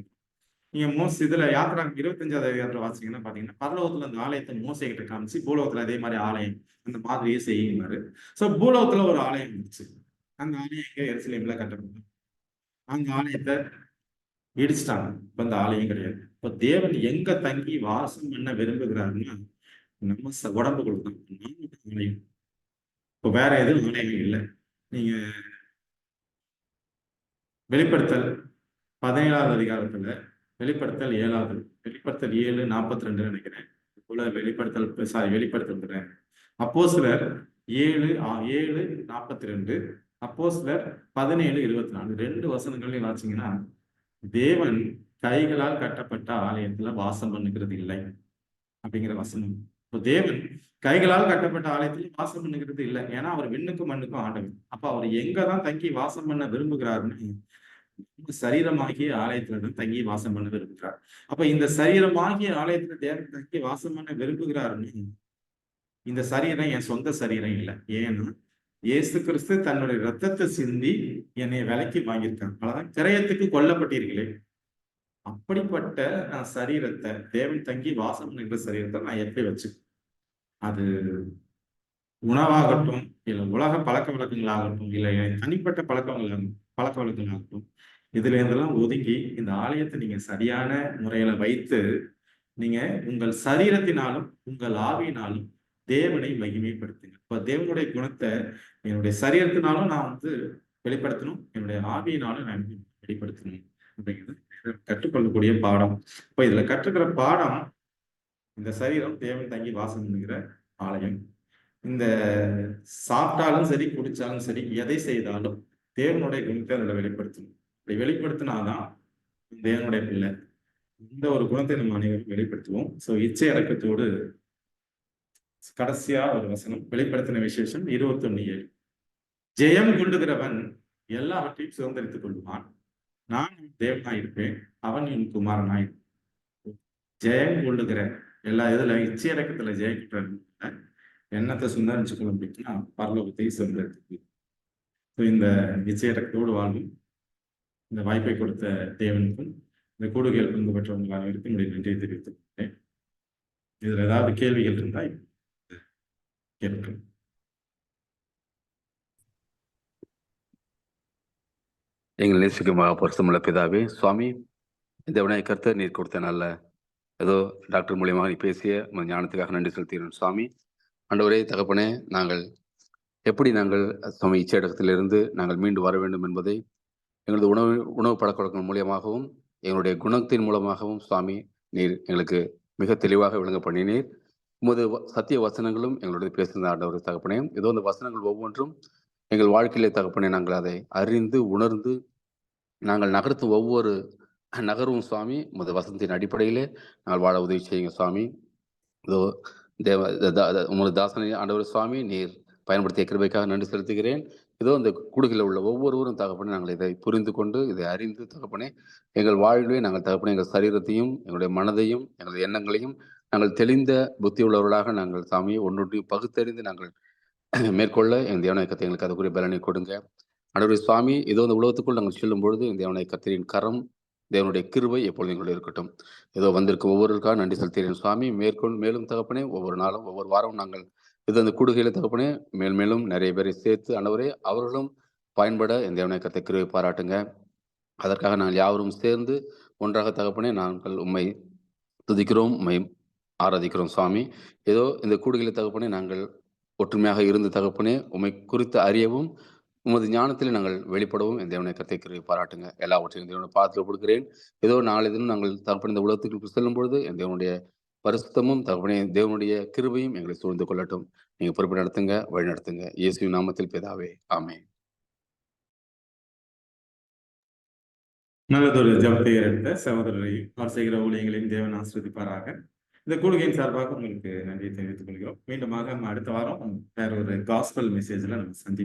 நீங்க இதுல யாத்திரா 25வது அதிகாரத்துல வாசிங்கன்னா பாத்தீங்கன்னா, பரலோகத்துல அந்த ஆலயத்தை மோசே கிட்ட காமிச்சு, பூலோகத்துல அதே மாதிரி ஆலயம் அந்த மாதிரியே செய்யுமாறு. சோ பூலோகத்துல ஒரு ஆலயம் இருந்துச்சு. அந்த ஆலயம் எங்க, எருசலேம்ல கட்டப்பட்டது. அந்த ஆலயத்தை இடிச்சிட்டாங்க, இப்ப அந்த ஆலயம் கிடையாது. இப்ப தேவன் எங்க தங்கி வாசம் பண்ண விரும்புகிறாருன்னா, நம்ம உடம்புக்குள்ள தான் ஆலயம். இப்போ வேற எதுவும் ஆலயம் இல்லை. நீங்க வெளிப்படுத்தல் 17வது அதிகாரத்துல, வெளிப்படுத்தல் 7வது, வெளிப்படுத்தல் 7:42 நினைக்கிறேன், வெளிப்படுத்தல் அப்போஸ்தலர் 7:42, அப்போஸ்தலர் 17:24 2 வசனங்களையும் வாசிங்கன்னா, தேவன் கைகளால் கட்டப்பட்ட ஆலயத்துல வாசம் பண்ணுகிறது இல்லை அப்படிங்கிற வசனம். இப்போ தேவன் கைகளால் கட்டப்பட்ட ஆலயத்துல வாசம் பண்ணுகிறது இல்லை, ஏன்னா அவர் விண்ணுக்கும் மண்ணுக்கும் ஆண்டவர். அப்ப அவர் எங்கதான் தங்கி வாசம் பண்ண விரும்புகிறாருன்னு, சரீரமாகிய ஆலயத்துல தங்கி வாசம் பண்ண விரும்புகிறார். அப்ப இந்த சரீரமாகிய ஆலயத்துல தேவன் தங்கி வாசம் பண்ண விரும்புகிறாருன்னு, இந்த சரீரம் என் சொந்த சரீரம் இல்லை. ஏன்னா இயேசு கிறிஸ்து தன்னுடைய ரத்தத்தை சிந்தி என்னை விலைக்கு வாங்கியிருக்காங்க. அதான் கிரயத்துக்கு கொல்லப்பட்டீர்களே, அப்படிப்பட்ட சரீரத்தை, தேவன் தங்கி வாசம் பண்ணுகிற சரீரத்தை நான் எப்படி வச்சு, அது உணவாகட்டும், இல்ல உலக பழக்க வழக்கங்களாகட்டும், இல்ல தனிப்பட்ட பழக்க வழக்கங்களாகட்டும், இதுல இருந்தெல்லாம் ஒதுங்கி இந்த ஆலயத்தை நீங்க சரியான முறையில வைத்து, நீங்க உங்கள் சரீரத்தினாலும் உங்கள் ஆவியினாலும் தேவனை மகிமைப்படுத்துங்க. இப்ப தேவனுடைய குணத்தை என்னுடைய சரீரத்தினாலும் நான் வெளிப்படுத்தணும், என்னுடைய ஆவியினாலும் நான் வெளிப்படுத்தணும் அப்படிங்கிறது கற்றுக்கொள்ளக்கூடிய பாடம். இப்ப இதுல கற்றுக்கிற பாடம், இந்த சரீரம் தேவன் தங்கி வாசம் பண்ணுகிற ஆலயம். இந்த சாப்பிட்டாலும் சரி, குடிச்சாலும் சரி, எதை செய்தாலும் தேவனுடைய குணத்தை அதில் வெளிப்படுத்தணும். அப்படி வெளிப்படுத்தினாதான் தேவனுடைய பிள்ளை. இந்த ஒரு குணத்தை நம்ம அனைவரும் வெளிப்படுத்துவோம். ஸோ இச்சை அடக்கத்தோடு கடைசியா ஒரு வசனம், வெளிப்படுத்தின விசேஷம் 21:7. ஜெயம் கொள்ளுகிறவன் எல்லாவற்றையும் சுதந்திரித்துக் கொள்வான். நான் தேவனாய் இருப்பேன், அவன் என் குமாரனாய். ஜெயம் கொள்ளுகிற எல்லா இதுல இச்சை அடக்கத்துல ஜெயிக்கிற எண்ணத்தை சுந்தரிச்சுக்கணும் அப்படின்னா பரலோகத்தை சுதந்திரத்துக்கு. இந்த இச்சை அடக்கத்தோடு வாழும் இந்த வாய்ப்பை கொடுத்த தேவனுக்கும் இந்த கூடுகையில் பங்கு பெற்றவங்க அனைவருக்கும் என்னுடைய நன்றியை தெரிவித்துக் கொண்டேன். இதுல ஏதாவது கேள்விகள் இருந்தால் கேட்கும். எங்கள் நேசிக்கும் பரிசுத்தமுள்ள பிதாவே, சுவாமி தேவனாய் கர்த்தர் நீர் கொடுத்த நல்ல ஏதோ டாக்டர் மூலியமாக நீ பேசிய ஞானத்துக்காக நன்றி செலுத்துகிறோம் சுவாமி. ஆண்டவரே தகப்பனே, நாங்கள் எப்படி நாங்கள் சுவாமி இச்சை அடக்கத்திலிருந்து நாங்கள் மீண்டு வர வேண்டும் என்பதை எங்களது உணவு பழக்கவழக்கம் மூலியமாகவும் எங்களுடைய குணத்தின் மூலமாகவும் சுவாமி நீர் எங்களுக்கு மிக தெளிவாக விளங்க பண்ணினீர். உமது சத்திய வசனங்களும் எங்களுடைய பேசுகிற ஆண்டவர் தகப்பனே, ஏதோ அந்த வசனங்கள் ஒவ்வொன்றும் எங்கள் வாழ்க்கையிலே தகப்பனே நாங்கள் அதை அறிந்து உணர்ந்து நாங்கள் நகர்த்தும் ஒவ்வொரு நகரும் சுவாமி உமது வசனத்தின் அடிப்படையிலே நாங்கள் வாழ உதவி செய்யுங்க சுவாமி. இதோ உமது தாசனை ஆண்டவர் சுவாமி நீர் பயன்படுத்திய கிருபைக்காக நன்றி செலுத்துகிறேன். இதோ இந்த கூடுகையில் உள்ள ஒவ்வொருவரும் தகப்பனே நாங்கள் இதை புரிந்து கொண்டு இதை அறிந்து தகப்பனே எங்கள் வாழ்வே நாங்கள் தகப்பனே எங்கள் சரீரத்தையும் எங்களுடைய மனதையும் எங்களுடைய எண்ணங்களையும் நாங்கள் தெளிந்த புத்தி உள்ளவர்களாக நாங்கள் சாமியை ஒன்றொன்றையும் பகுத்தறிந்து நாங்கள் மேற்கொள்ள எங்கள் தேவனாய் கத்தை எங்களுக்கு அதுக்குரிய பலனை கொடுங்க ஆண்டவரே சுவாமி. ஏதோ இந்த உலகத்துக்குள் நாங்கள் செல்லும் பொழுது இந்த தேவனாய் கத்தரின் கரம் தேவனுடைய கிருபை எப்பொழுது எங்களுடைய இருக்கட்டும். ஏதோ வந்திருக்கும் ஒவ்வொருக்காக நன்றி செலுத்துகிறேன் சுவாமி. மேலும் தகப்பனே ஒவ்வொரு நாளும் ஒவ்வொரு வாரம் நாங்கள் இது அந்த கூடுகையில தகப்பனே மேலும் நிறைய பேரை சேர்த்து ஆண்டவரே அவர்களும் பயன்பட இந்த தேவனாய் கத்தை கிருபை பாராட்டுங்க. அதற்காக நாங்கள் யாவரும் சேர்ந்து ஒன்றாக தகப்பனே நாங்கள் உம்மை துதிக்கிறோம், உம்மை ஆராதிக்கிறோம் சுவாமி. ஏதோ இந்த கூடுகையில தகப்பனே நாங்கள் ஒற்றுமையாக இருந்து தகப்பனே உம்மை குறித்து அறியவும் உமது ஞானத்தில் நாங்கள் வெளிப்படவும் இந்த தேவனை கத்தை கிருபை பாராட்டுங்க. எல்லாவற்றையும் தேவனை பார்த்து கொடுக்கிறேன். ஏதோ நாளை தினம் நாங்கள் தகப்பனே இந்த உலகத்துக்கு செல்லும் பொழுது என் தேவனுடைய பரிசுத்தமும் தகப்பனே தேவனுடைய கிருபையும் எங்களை சூழ்ந்து கொள்ளட்டும். நீங்க பொறுப்பு நடத்துங்க, வழி நடத்துங்க. இயேசுவின் நாமத்தில் பிதாவே, ஆமென். நல்லதொரு ஜபத்தை எடுத்த சகோதரரையும் அவர் செய்கிற ஊழியங்களையும் தேவன் ஆசீர்வதிப்பாராக. இந்த கூடுகையின் சார்பாக உங்களுக்கு நன்றியை தெரிவித்துக் கொள்கிறோம். மீண்டுமாக நம்ம அடுத்த வாரம் வேற ஒரு காஸ்பல் மெசேஜ்ல நம்ம சந்திப்போம்.